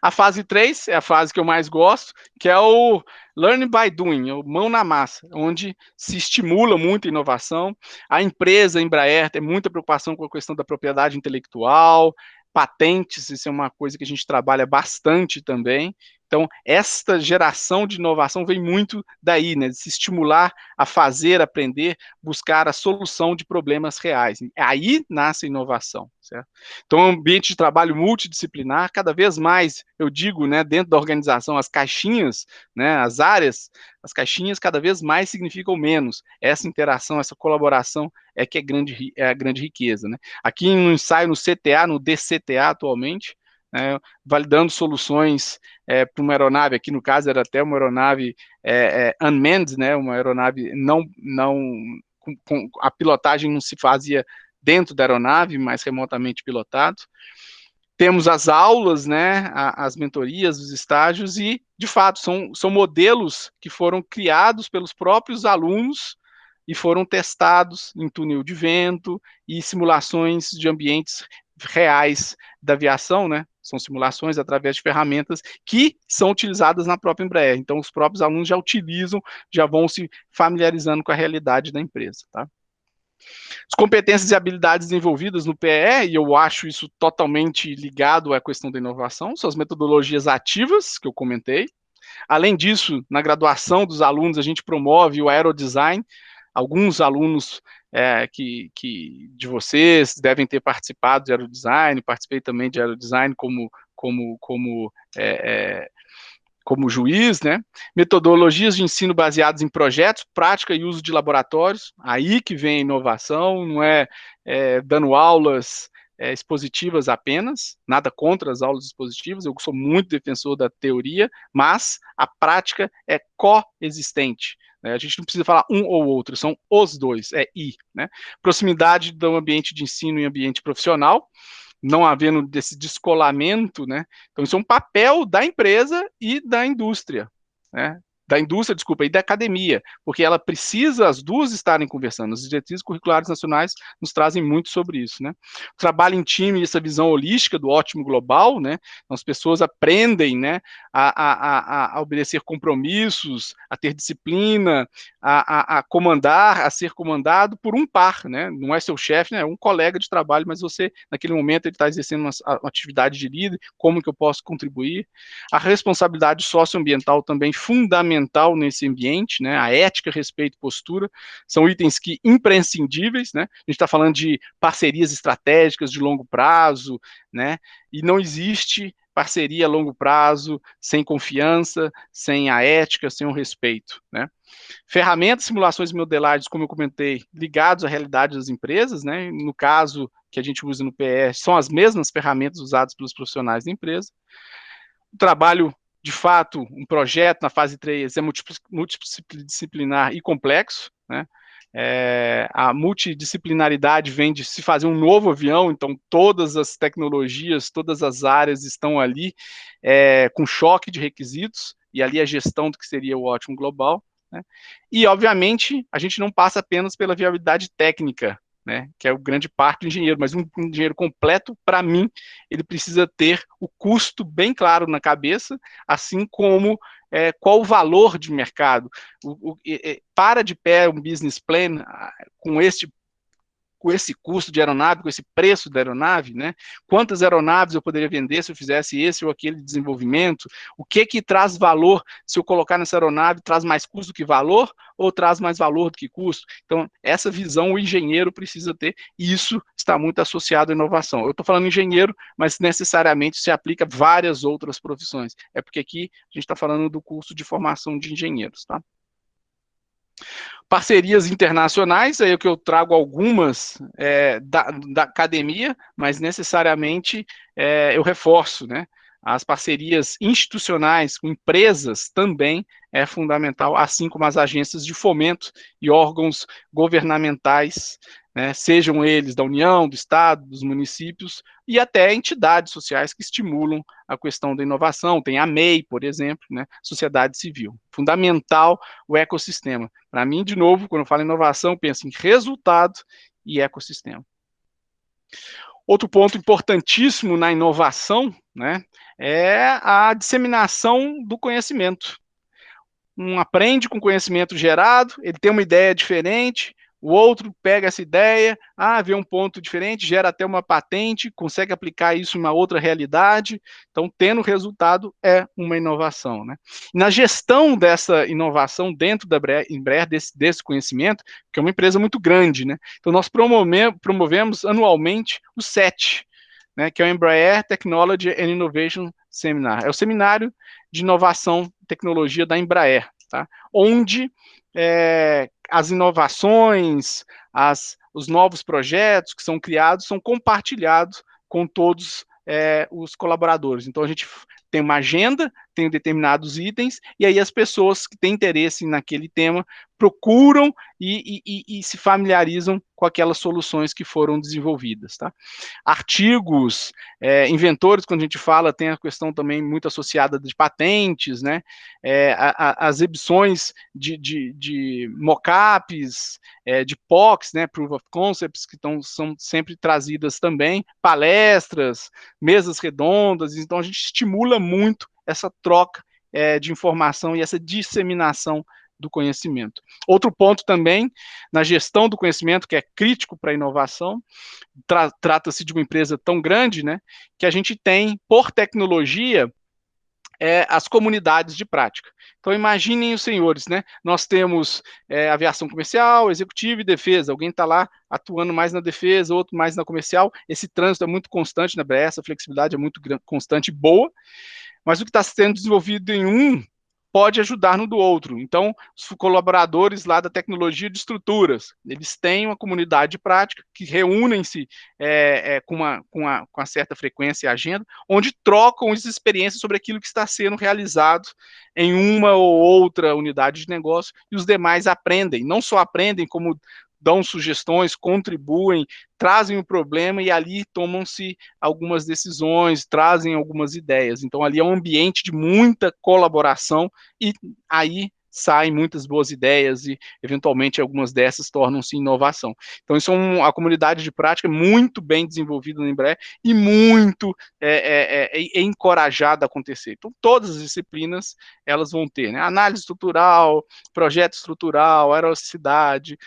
A fase 3 é a fase que eu mais gosto, que é o Learning by Doing, o mão na massa, onde se estimula muito a inovação. A empresa, a Embraer, tem muita preocupação com a questão da propriedade intelectual, patentes, isso é uma coisa que a gente trabalha bastante também. Então, esta geração de inovação vem muito daí, né, de se estimular a fazer, aprender, buscar a solução de problemas reais. Aí nasce a inovação, certo? Então, um ambiente de trabalho multidisciplinar, cada vez mais, eu digo, né, dentro da organização, as caixinhas, né, as áreas, as caixinhas cada vez mais significam menos. Essa interação, essa colaboração é que é a grande riqueza, né? Aqui no ensaio no CTA, no DCTA atualmente, validando soluções para uma aeronave, aqui no caso era até uma aeronave unmanned, né, uma aeronave com a pilotagem não se fazia dentro da aeronave, mas remotamente pilotado. Temos as aulas, né, as mentorias, os estágios, e, de fato, são modelos que foram criados pelos próprios alunos e foram testados em túnel de vento e simulações de ambientes reais da aviação, né? São simulações através de ferramentas que são utilizadas na própria Embraer. Então, os próprios alunos já utilizam, já vão se familiarizando com a realidade da empresa, tá? As competências e habilidades desenvolvidas no PE, e eu acho isso totalmente ligado à questão da inovação, são as metodologias ativas, que eu comentei, Além disso, na graduação dos alunos, a gente promove o aerodesign. Alguns alunos de vocês devem ter participado de aerodesign, participei também de aerodesign como juiz, né? Metodologias de ensino baseadas em projetos, prática e uso de laboratórios, aí que vem a inovação, não é dando aulas expositivas apenas, nada contra as aulas expositivas, eu sou muito defensor da teoria, mas a prática é coexistente, né? A gente não precisa falar um ou outro, são os dois, é I, né? Proximidade do ambiente de ensino e ambiente profissional, não havendo desse descolamento, né? Então, isso é um papel da empresa e da indústria, né? Da indústria, desculpa, e da academia, porque ela precisa as duas estarem conversando. As diretrizes curriculares nacionais nos trazem muito sobre isso, né? O trabalho em time e essa visão holística do ótimo global, né? Então, as pessoas aprendem, né, a obedecer compromissos, a ter disciplina, a comandar, a ser comandado por um par, né? Não é seu chefe, né? É um colega de trabalho, mas você, naquele momento, ele está exercendo uma atividade de líder, como que eu posso contribuir? A responsabilidade socioambiental também fundamental nesse ambiente, né? A ética, respeito e postura são itens que imprescindíveis, né? A gente está falando de parcerias estratégicas de longo prazo, né? E não existe parceria a longo prazo sem confiança, sem a ética, sem o respeito, né? Ferramentas, simulações e modelagens, como eu comentei, ligados à realidade das empresas, né? No caso que a gente usa no PS, são as mesmas ferramentas usadas pelos profissionais da empresa. O trabalho, de fato, um projeto na fase 3 é multidisciplinar e complexo, né? A multidisciplinaridade vem de se fazer um novo avião, então todas as tecnologias, todas as áreas estão ali com choque de requisitos, e ali a gestão do que seria o ótimo global, né? E, obviamente, a gente não passa apenas pela viabilidade técnica, né, que é o grande parte do engenheiro, mas um engenheiro completo, para mim, ele precisa ter o custo bem claro na cabeça, assim como qual o valor de mercado. Para de pé um business plan com esse custo de aeronave, com esse preço da aeronave, né? Quantas aeronaves eu poderia vender se eu fizesse esse ou aquele desenvolvimento? O que traz valor se eu colocar nessa aeronave? Traz mais custo do que valor ou traz mais valor do que custo? Então, essa visão o engenheiro precisa ter, e isso está muito associado à inovação. Eu estou falando engenheiro, mas necessariamente se aplica a várias outras profissões. É porque aqui a gente está falando do curso de formação de engenheiros, tá? Parcerias internacionais, aí é que eu trago algumas da academia, mas necessariamente eu reforço, né? As parcerias institucionais com empresas também é fundamental, assim como as agências de fomento e órgãos governamentais, né, sejam eles da União, do Estado, dos municípios, e até entidades sociais que estimulam a questão da inovação. Tem a MEI, por exemplo, né, sociedade civil. Fundamental o ecossistema. Para mim, de novo, quando eu falo em inovação, eu penso em resultado e ecossistema. Outro ponto importantíssimo na inovação, né, é a disseminação do conhecimento. Um aprende com conhecimento gerado, ele tem uma ideia diferente, o outro pega essa ideia, vê um ponto diferente, gera até uma patente, consegue aplicar isso em uma outra realidade. Então, tendo resultado é uma inovação, né? Na gestão dessa inovação dentro da Embraer, desse conhecimento, que é uma empresa muito grande, né? Então, nós promovemos anualmente o SET, né, que é o Embraer Technology and Innovation Seminar. É o seminário de inovação e tecnologia da Embraer, tá? Onde as inovações, os novos projetos que são criados são compartilhados com todos os colaboradores. Então, a gente tem uma agenda, tem determinados itens, e aí as pessoas que têm interesse naquele tema procuram e se familiarizam com aquelas soluções que foram desenvolvidas, tá? Artigos, inventores, quando a gente fala, tem a questão também muito associada de patentes, né? As exibições de mockups, de POCs, né? Proof of Concepts, que são sempre trazidas também, palestras, mesas redondas, então a gente estimula muito essa troca de informação e essa disseminação do conhecimento. Outro ponto também, na gestão do conhecimento, que é crítico para a inovação, trata-se de uma empresa tão grande, né, que a gente tem, por tecnologia, as comunidades de prática. Então, imaginem os senhores, né? Nós temos aviação comercial, executiva e defesa. Alguém está lá atuando mais na defesa, outro mais na comercial.Esse trânsito é muito constante na BR, essa flexibilidade é muito constante e boa, mas o que está sendo desenvolvido em um pode ajudar no do outro. Então, os colaboradores lá da tecnologia de estruturas, eles têm uma comunidade de prática que reúnem-se com uma certa frequência e agenda, onde trocam as experiências sobre aquilo que está sendo realizado em uma ou outra unidade de negócio, e os demais aprendem, não só aprendem, como dão sugestões, contribuem, trazem o problema e ali tomam-se algumas decisões, trazem algumas ideias. Então, ali é um ambiente de muita colaboração e aí saem muitas boas ideias e, eventualmente, algumas dessas tornam-se inovação. Então, isso é a comunidade de prática muito bem desenvolvida na Embraer e muito encorajada a acontecer. Então, todas as disciplinas, elas vão ter, né? Análise estrutural, projeto estrutural, aerocidade,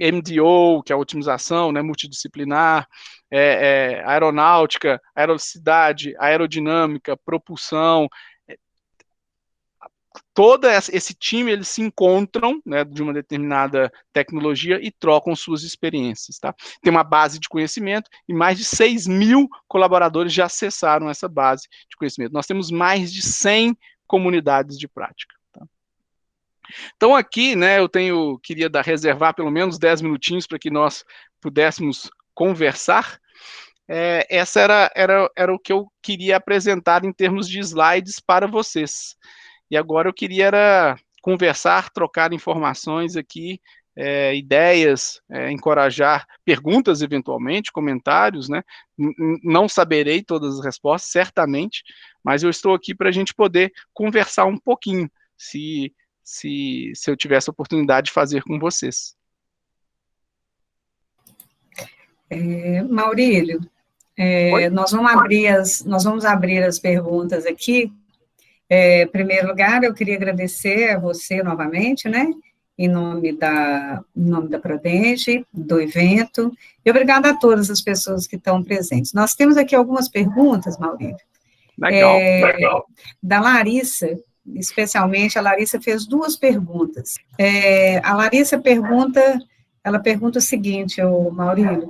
MDO, que é a otimização, né, multidisciplinar, aeronáutica, aerovelocidade, aerodinâmica, propulsão. Todo esse time, eles se encontram, né, de uma determinada tecnologia e trocam suas experiências. Tá? Tem uma base de conhecimento e mais de 6.000 colaboradores já acessaram essa base de conhecimento. Nós temos mais de 100 comunidades de prática. Então aqui, né, queria reservar pelo menos 10 minutinhos para que nós pudéssemos conversar. Essa era o que eu queria apresentar em termos de slides para vocês. E agora eu queria conversar, trocar informações aqui, ideias, encorajar perguntas eventualmente, comentários, né? Não saberei todas as respostas, certamente, mas eu estou aqui para a gente poder conversar um pouquinho, se eu tivesse a oportunidade de fazer com vocês. Maurílio, nós vamos abrir as perguntas aqui. Em primeiro lugar, eu queria agradecer a você novamente, né, em nome da Prodenge, do evento, e obrigada a todas as pessoas que estão presentes. Nós temos aqui algumas perguntas, Maurílio. Legal. Da Larissa, especialmente, a Larissa fez duas perguntas. A Larissa pergunta o seguinte, Maurílio,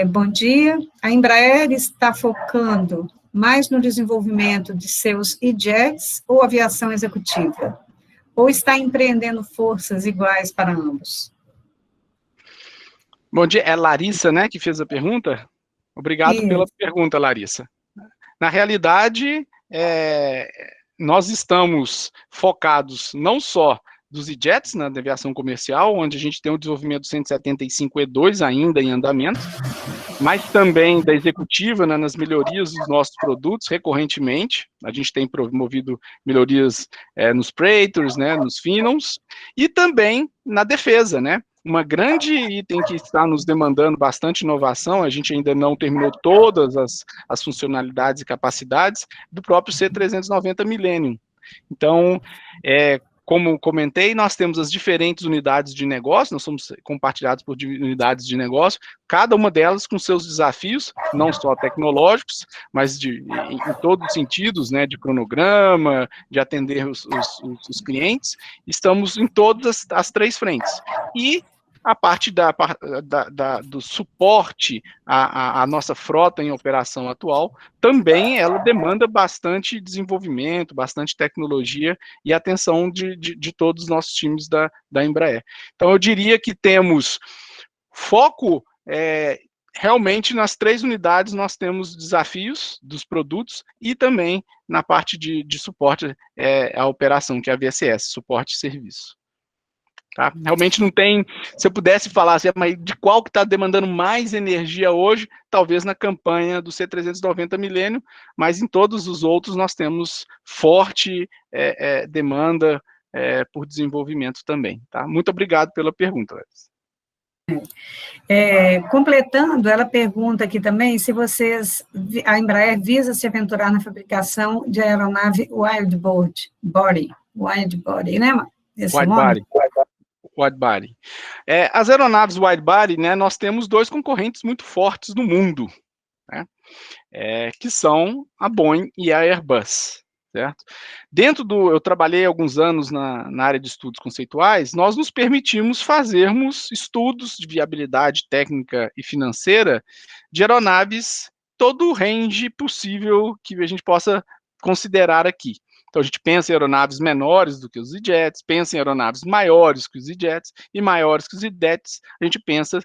bom dia, a Embraer está focando mais no desenvolvimento de seus E-Jets ou aviação executiva? Ou está empreendendo forças iguais para ambos? Bom dia, é Larissa, né, que fez a pergunta? Obrigado pela pergunta, Larissa. Na realidade, nós estamos focados não só dos E-Jets, na aviação comercial, onde a gente tem o desenvolvimento do 175E2 ainda em andamento, mas também da executiva, né, nas melhorias dos nossos produtos, recorrentemente. A gente tem promovido melhorias nos Praetors, né, nos Phenons, e também na defesa, né? Uma grande item que está nos demandando bastante inovação, a gente ainda não terminou todas as funcionalidades e capacidades do próprio C390 Millennium. Então, como comentei, nós temos as diferentes unidades de negócio, nós somos compartilhados por unidades de negócio, cada uma delas com seus desafios, não só tecnológicos, mas em todos os sentidos, né, de cronograma, de atender os clientes. Estamos em todas as três frentes. E a parte do suporte à nossa frota em operação atual, também ela demanda bastante desenvolvimento, bastante tecnologia e atenção de todos os nossos times da Embraer. Então, eu diria que temos foco, realmente nas três unidades nós temos desafios dos produtos e também na parte de suporte à operação, que é a VSS, suporte e serviço. Tá? Realmente não tem, se eu pudesse falar assim, mas de qual que está demandando mais energia hoje, talvez na campanha do C390 Millennium, mas em todos os outros nós temos forte demanda por desenvolvimento também. Tá? Muito obrigado pela pergunta, Larissa. Completando, ela pergunta aqui também se a Embraer visa se aventurar na fabricação de aeronave wide body, né, esse wide nome? Wide body. As aeronaves wide body, né, nós temos dois concorrentes muito fortes no mundo, né, que são a Boeing e a Airbus. certo? Eu trabalhei alguns anos na área de estudos conceituais, nós nos permitimos fazermos estudos de viabilidade técnica e financeira de aeronaves, todo o range possível que a gente possa considerar aqui. Então, a gente pensa em aeronaves menores do que os E-Jets, pensa em aeronaves maiores que os E-Jets, e maiores que os E-Jets, a gente pensa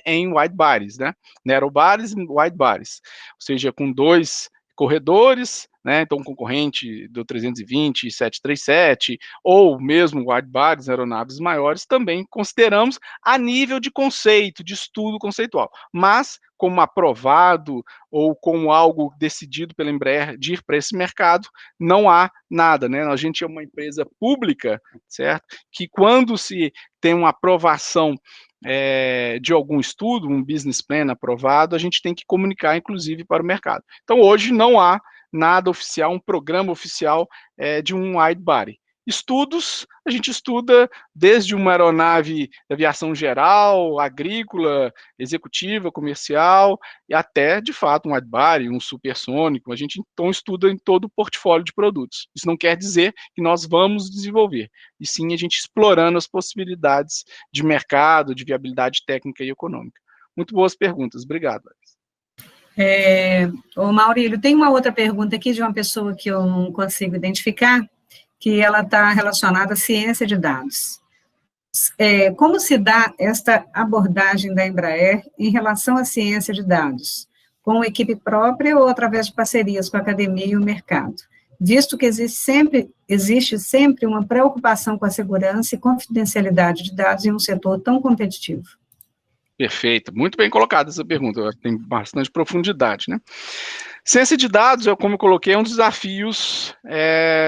em wide bodies, né? Narrow bodies e wide bodies, ou seja, com 2 corredores, né? Então, concorrente do 320 e 737, ou mesmo wide bodies, aeronaves maiores, também consideramos a nível de conceito, de estudo conceitual, mas como aprovado ou como algo decidido pela Embraer de ir para esse mercado, não há nada, né? A gente é uma empresa pública, certo? Que quando se tem uma aprovação de algum estudo, um business plan aprovado, a gente tem que comunicar, inclusive, para o mercado. Então, hoje não há nada oficial, um programa oficial de um wide body. Estudos, a gente estuda desde uma aeronave de aviação geral, agrícola, executiva, comercial, e até, de fato, um wide body, um supersônico. A gente, então, estuda em todo o portfólio de produtos. Isso não quer dizer que nós vamos desenvolver, e sim a gente explorando as possibilidades de mercado, de viabilidade técnica e econômica. Muito boas perguntas, obrigado. Ô Maurílio, tem uma outra pergunta aqui de uma pessoa que eu não consigo identificar, que ela está relacionada à ciência de dados. Como se dá esta abordagem da Embraer em relação à ciência de dados? Com equipe própria ou através de parcerias com a academia e o mercado? Visto que existe sempre uma preocupação com a segurança e confidencialidade de dados em um setor tão competitivo. Perfeito, muito bem colocada essa pergunta, tem bastante profundidade, né? Ciência de dados, como eu coloquei, é um dos desafios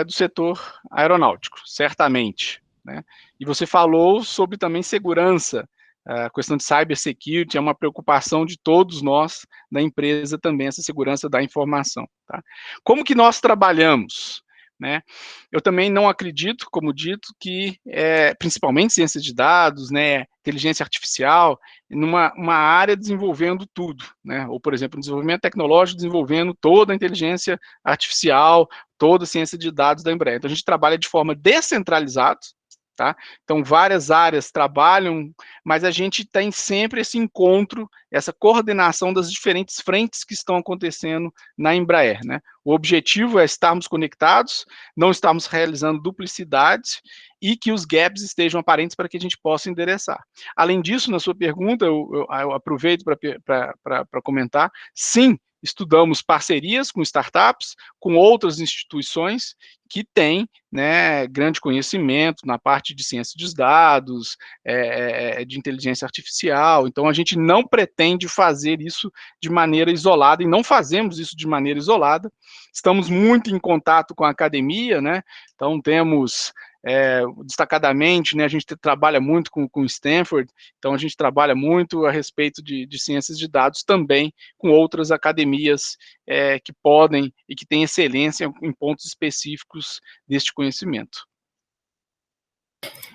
do setor aeronáutico, certamente, né? E você falou sobre também segurança, a questão de cybersecurity é uma preocupação de todos nós da empresa também, essa segurança da informação, tá? Como que nós trabalhamos? Né? Eu também não acredito, como dito, que principalmente ciência de dados, né, inteligência artificial, numa área desenvolvendo tudo, né? Ou, por exemplo, desenvolvimento tecnológico desenvolvendo toda a inteligência artificial, toda a ciência de dados da Embraer. Então, a gente trabalha de forma descentralizada, tá? Então, várias áreas trabalham, mas a gente tem sempre esse encontro, essa coordenação das diferentes frentes que estão acontecendo na Embraer, né? O objetivo é estarmos conectados, não estarmos realizando duplicidades e que os gaps estejam aparentes para que a gente possa endereçar. Além disso, na sua pergunta, eu aproveito para comentar, sim, estudamos parcerias com startups, com outras instituições que têm, né, grande conhecimento na parte de ciência dos dados, de inteligência artificial. Então, a gente não pretende fazer isso de maneira isolada, e não fazemos isso de maneira isolada. Estamos muito em contato com a academia, né? Então, temos destacadamente, né, a gente trabalha muito com Stanford, então a gente trabalha muito a respeito de ciências de dados também com outras academias que podem e que têm excelência em pontos específicos deste conhecimento.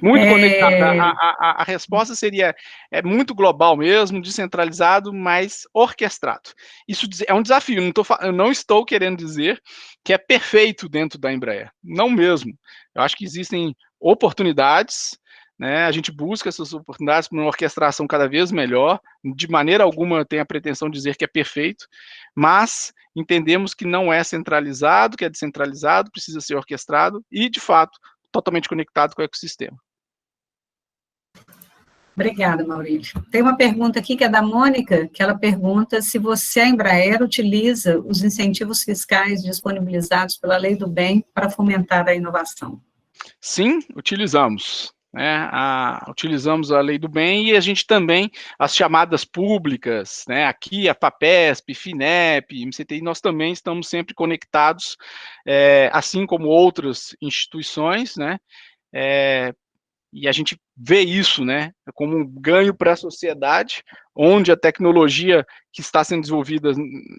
Muito conectado. A resposta seria muito global mesmo, descentralizado, mas orquestrado. Isso é um desafio, eu não estou querendo dizer que é perfeito dentro da Embraer, não mesmo. Eu acho que existem oportunidades, né? A gente busca essas oportunidades para uma orquestração cada vez melhor, de maneira alguma tem a pretensão de dizer que é perfeito, mas entendemos que não é centralizado, que é descentralizado, precisa ser orquestrado e, de fato, totalmente conectado com o ecossistema. Obrigada, Maurício. Tem uma pergunta aqui que é da Mônica, que ela pergunta se você, a Embraer, utiliza os incentivos fiscais disponibilizados pela Lei do Bem para fomentar a inovação. Sim, utilizamos. Utilizamos a Lei do Bem e a gente também, as chamadas públicas, né, aqui a FAPESP, FINEP, MCTI, nós também estamos sempre conectados, assim como outras instituições, né, e a gente vê isso, né, como um ganho para a sociedade, onde a tecnologia que está sendo desenvolvida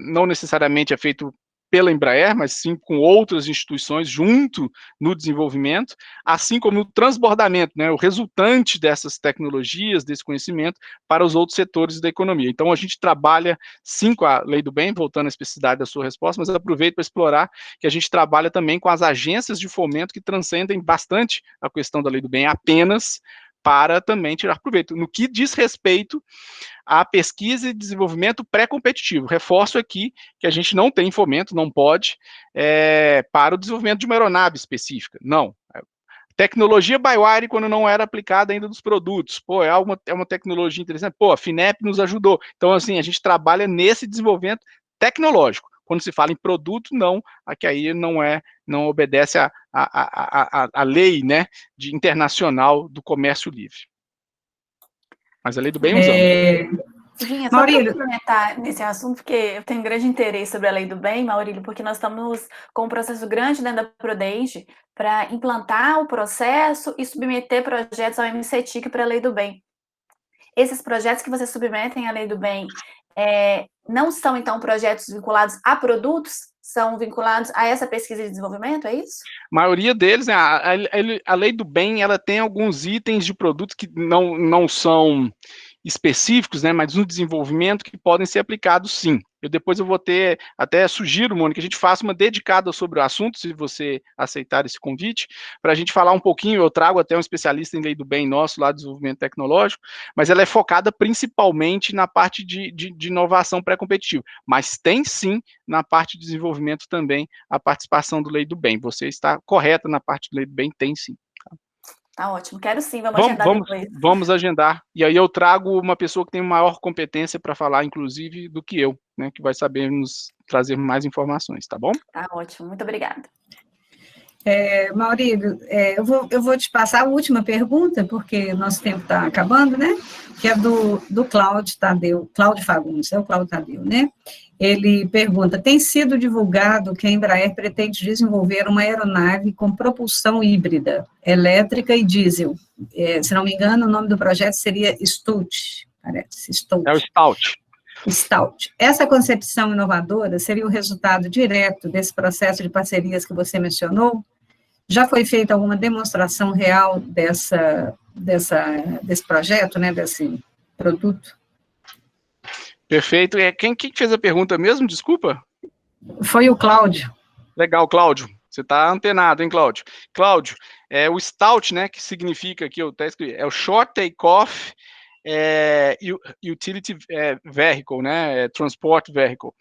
não necessariamente é feito pela Embraer, mas sim com outras instituições junto no desenvolvimento, assim como o transbordamento, né, o resultante dessas tecnologias, desse conhecimento, para os outros setores da economia. Então, a gente trabalha, sim, com a Lei do Bem, voltando à especificidade da sua resposta, mas aproveito para explorar que a gente trabalha também com as agências de fomento que transcendem bastante a questão da Lei do Bem, apenas para também tirar proveito. No que diz respeito à pesquisa e desenvolvimento pré-competitivo. Reforço aqui que a gente não tem fomento, não pode, para o desenvolvimento de uma aeronave específica. Não. Tecnologia by-wire, quando não era aplicada ainda nos produtos. Pô, é uma tecnologia interessante. Pô, a FINEP nos ajudou. Então, assim, a gente trabalha nesse desenvolvimento tecnológico. Quando se fala em produto, não, aqui aí não obedece à lei, né, internacional do comércio livre. Mas a lei do bem usamos. Cidinha, só para complementar nesse assunto, porque eu tenho grande interesse sobre a lei do bem, Maurílio, porque nós estamos com um processo grande dentro da Prodenge para implantar o processo e submeter projetos ao MCTIC para a lei do bem. Esses projetos que vocês submetem à lei do bem não são, então, projetos vinculados a produtos? São vinculados a essa pesquisa de desenvolvimento, é isso? A maioria deles, né, a lei do bem, ela tem alguns itens de produtos que não são específicos, né, mas no desenvolvimento que podem ser aplicados, sim. Depois eu vou ter, até sugiro, Mônica, que a gente faça uma dedicada sobre o assunto, se você aceitar esse convite, para a gente falar um pouquinho. Eu trago até um especialista em lei do bem nosso, lá do desenvolvimento tecnológico, mas ela é focada principalmente na parte de inovação pré-competitiva, mas tem sim, na parte de desenvolvimento também, a participação do lei do bem. Você está correta na parte do lei do bem, tem sim. Tá ótimo, quero sim, vamos agendar depois. Vamos agendar, e aí eu trago uma pessoa que tem maior competência para falar, inclusive, do que eu, né, que vai saber nos trazer mais informações, tá bom? Tá ótimo, muito obrigada. Maurílio, eu vou te passar a última pergunta, porque nosso tempo está acabando, né? Que é do Cláudio Tadeu, Cláudio Fagundes, é o Cláudio Tadeu, né? Ele pergunta: tem sido divulgado que a Embraer pretende desenvolver uma aeronave com propulsão híbrida, elétrica e diesel. Se não me engano, o nome do projeto seria Stout, parece. É o Stout. Stout. Essa concepção inovadora seria o resultado direto desse processo de parcerias que você mencionou? Já foi feita alguma demonstração real desse projeto, né, desse produto? Perfeito. Quem fez a pergunta mesmo? Desculpa. Foi o Cláudio. Legal, Cláudio. Você está antenado, hein, Cláudio? Cláudio, o Stout, né, que significa aqui, é o Short Takeoff Utility Vehicle, né, Transport Vehicle.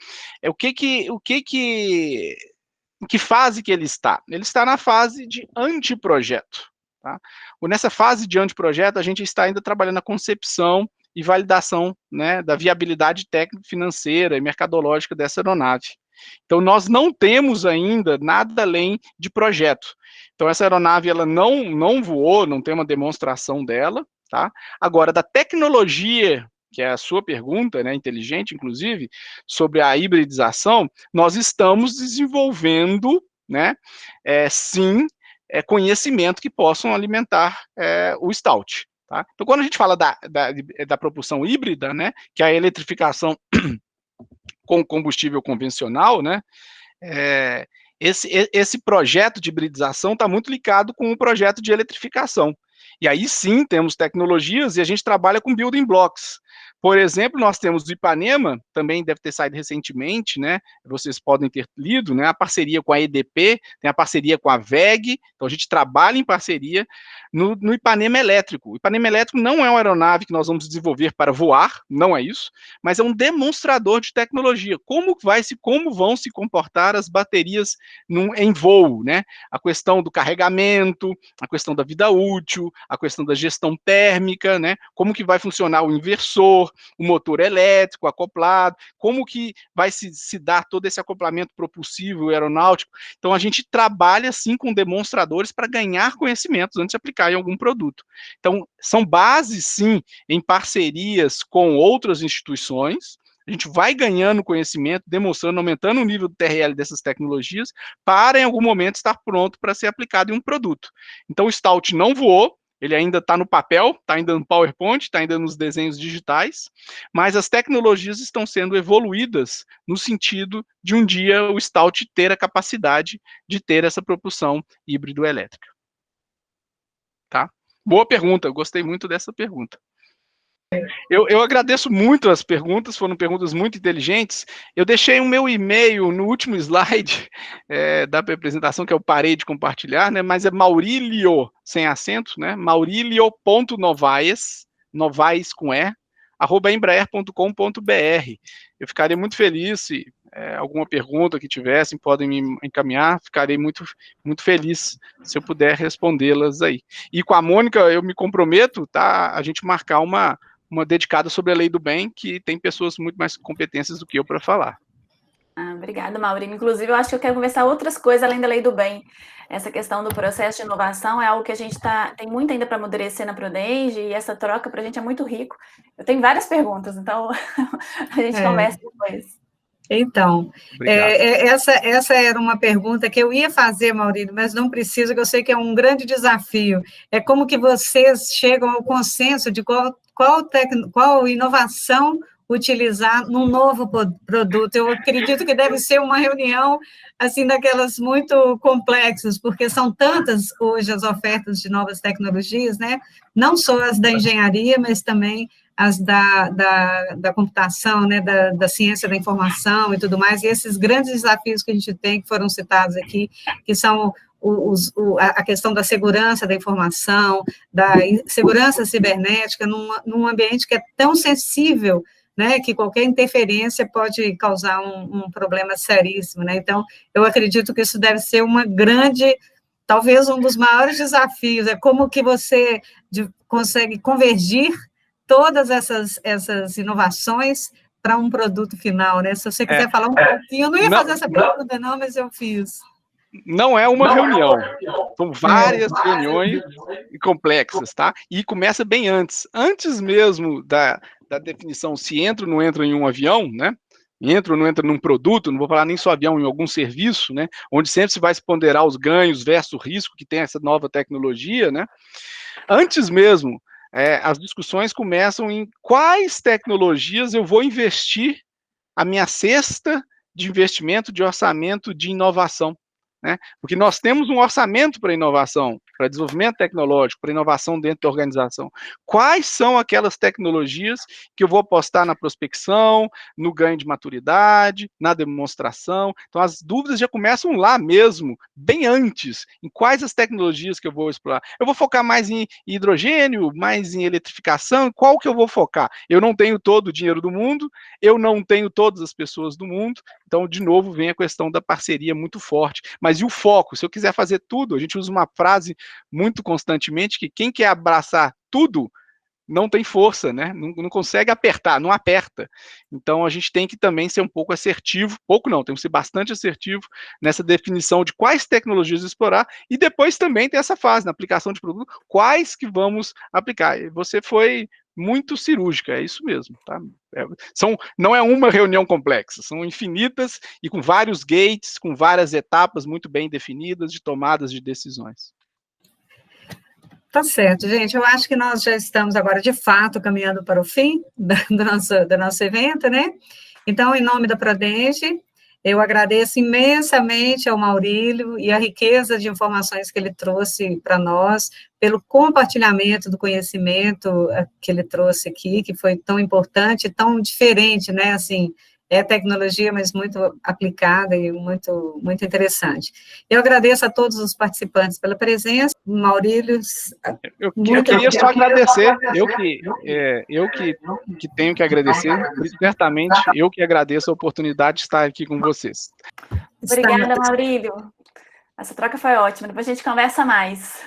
Que fase que ele está? Ele está na fase de anteprojeto. Tá? Nessa fase de anteprojeto, a gente está ainda trabalhando a concepção e validação, né, da viabilidade técnica, financeira e mercadológica dessa aeronave. Então, nós não temos ainda nada além de projeto. Então, essa aeronave ela não voou, não tem uma demonstração dela. Tá? Agora, da tecnologia, que é a sua pergunta, né, inteligente, inclusive, sobre a hibridização, nós estamos desenvolvendo, né, sim, conhecimento que possam alimentar o Stout. Tá? Então, quando a gente fala da propulsão híbrida, né, que é a eletrificação com combustível convencional, né, esse projeto de hibridização está muito ligado com o projeto de eletrificação. E aí sim temos tecnologias e a gente trabalha com building blocks. Por exemplo, nós temos o Ipanema, também deve ter saído recentemente, né? Vocês podem ter lido, né? A parceria com a EDP, tem a parceria com a VEG, então a gente trabalha em parceria no Ipanema elétrico. O Ipanema elétrico não é uma aeronave que nós vamos desenvolver para voar, não é isso, mas é um demonstrador de tecnologia. Como vão se comportar as baterias em voo, né? A questão do carregamento, a questão da vida útil, a questão da gestão térmica, né? Como que vai funcionar o inversor, o motor elétrico acoplado, como que vai se dar todo esse acoplamento propulsivo aeronáutico. Então, a gente trabalha, sim, com demonstradores para ganhar conhecimentos antes de aplicar em algum produto. Então, são bases, sim, em parcerias com outras instituições. A gente vai ganhando conhecimento, demonstrando, aumentando o nível do TRL dessas tecnologias, para, em algum momento, estar pronto para ser aplicado em um produto. Então, o Stout não voou, ele ainda está no papel, está ainda no PowerPoint, está ainda nos desenhos digitais, mas as tecnologias estão sendo evoluídas no sentido de um dia o Stout ter a capacidade de ter essa propulsão híbrido-elétrica. Tá? Boa pergunta, eu gostei muito dessa pergunta. Eu agradeço muito as perguntas, foram perguntas muito inteligentes. Eu deixei o meu e-mail no último slide da apresentação, que eu parei de compartilhar, né? Mas é Maurílio, sem acento, né? Maurílio.novaes, Novaes com E, @embraer.com.br. Eu ficaria muito feliz se alguma pergunta que tivessem, podem me encaminhar, ficarei muito, muito feliz se eu puder respondê-las aí. E com a Mônica, eu me comprometo, tá, a gente marcar uma dedicada sobre a lei do bem, que tem pessoas muito mais competentes do que eu para falar. Obrigada, Maurílio. Inclusive, eu acho que eu quero conversar outras coisas além da lei do bem. Essa questão do processo de inovação é algo que a gente tem muito ainda para amadurecer na Prudenge, e essa troca para a gente é muito rico. Eu tenho várias perguntas, então a gente conversa depois. Então, essa era uma pergunta que eu ia fazer, Maurílio, mas não preciso, que eu sei que é um grande desafio. É como que vocês chegam ao consenso de qual inovação utilizar num novo produto. Eu acredito que deve ser uma reunião, assim, daquelas muito complexas, porque são tantas hoje as ofertas de novas tecnologias, né? Não só as da engenharia, mas também as da computação, né, da ciência da informação e tudo mais, e esses grandes desafios que a gente tem, que foram citados aqui, que são a questão da segurança da informação, da segurança cibernética, num ambiente que é tão sensível, né, que qualquer interferência pode causar um problema seríssimo, né? Então, eu acredito que isso deve ser uma grande, talvez um dos maiores desafios, é como que você consegue convergir todas essas inovações para um produto final, né? Se você quiser falar um pouquinho, eu não ia fazer essa pergunta, não, mas eu fiz. Não é uma reunião, são várias reuniões complexas, tá? E começa bem antes. Antes mesmo da definição se entra ou não entra em um avião, né? Entra ou não entra num produto, não vou falar nem só avião, em algum serviço, né? Onde sempre se vai se ponderar os ganhos versus o risco que tem essa nova tecnologia, né? Antes mesmo, as discussões começam em quais tecnologias eu vou investir a minha cesta de investimento, de orçamento de inovação, né? Porque nós temos um orçamento para inovação, para desenvolvimento tecnológico, para inovação dentro da organização. Quais são aquelas tecnologias que eu vou apostar na prospecção, no ganho de maturidade, na demonstração? Então, as dúvidas já começam lá mesmo, bem antes, em quais as tecnologias que eu vou explorar. Eu vou focar mais em hidrogênio, mais em eletrificação, qual que eu vou focar? Eu não tenho todo o dinheiro do mundo, eu não tenho todas as pessoas do mundo, então, de novo, vem a questão da parceria muito forte. Mas e o foco? Se eu quiser fazer tudo, a gente usa uma frase muito constantemente, que quem quer abraçar tudo, não tem força, né? Não consegue apertar, não aperta. Então, a gente tem que também ser um pouco assertivo, pouco não, temos que ser bastante assertivo nessa definição de quais tecnologias explorar, e depois também tem essa fase, na aplicação de produto, quais que vamos aplicar. E você foi muito cirúrgica, é isso mesmo, tá? Não é uma reunião complexa, são infinitas e com vários gates, com várias etapas muito bem definidas de tomadas de decisões. Tá certo, gente. Eu acho que nós já estamos agora, de fato, caminhando para o fim do nosso evento, né? Então, em nome da Prudenge, eu agradeço imensamente ao Maurílio e a riqueza de informações que ele trouxe para nós, pelo compartilhamento do conhecimento que ele trouxe aqui, que foi tão importante, tão diferente, né? Assim, é tecnologia, mas muito aplicada e muito, muito interessante. Eu agradeço a todos os participantes pela presença. Maurílio, eu queria só agradecer, eu que tenho que agradecer, certamente eu que agradeço a oportunidade de estar aqui com vocês. Obrigada, Maurílio. Essa troca foi ótima, depois a gente conversa mais.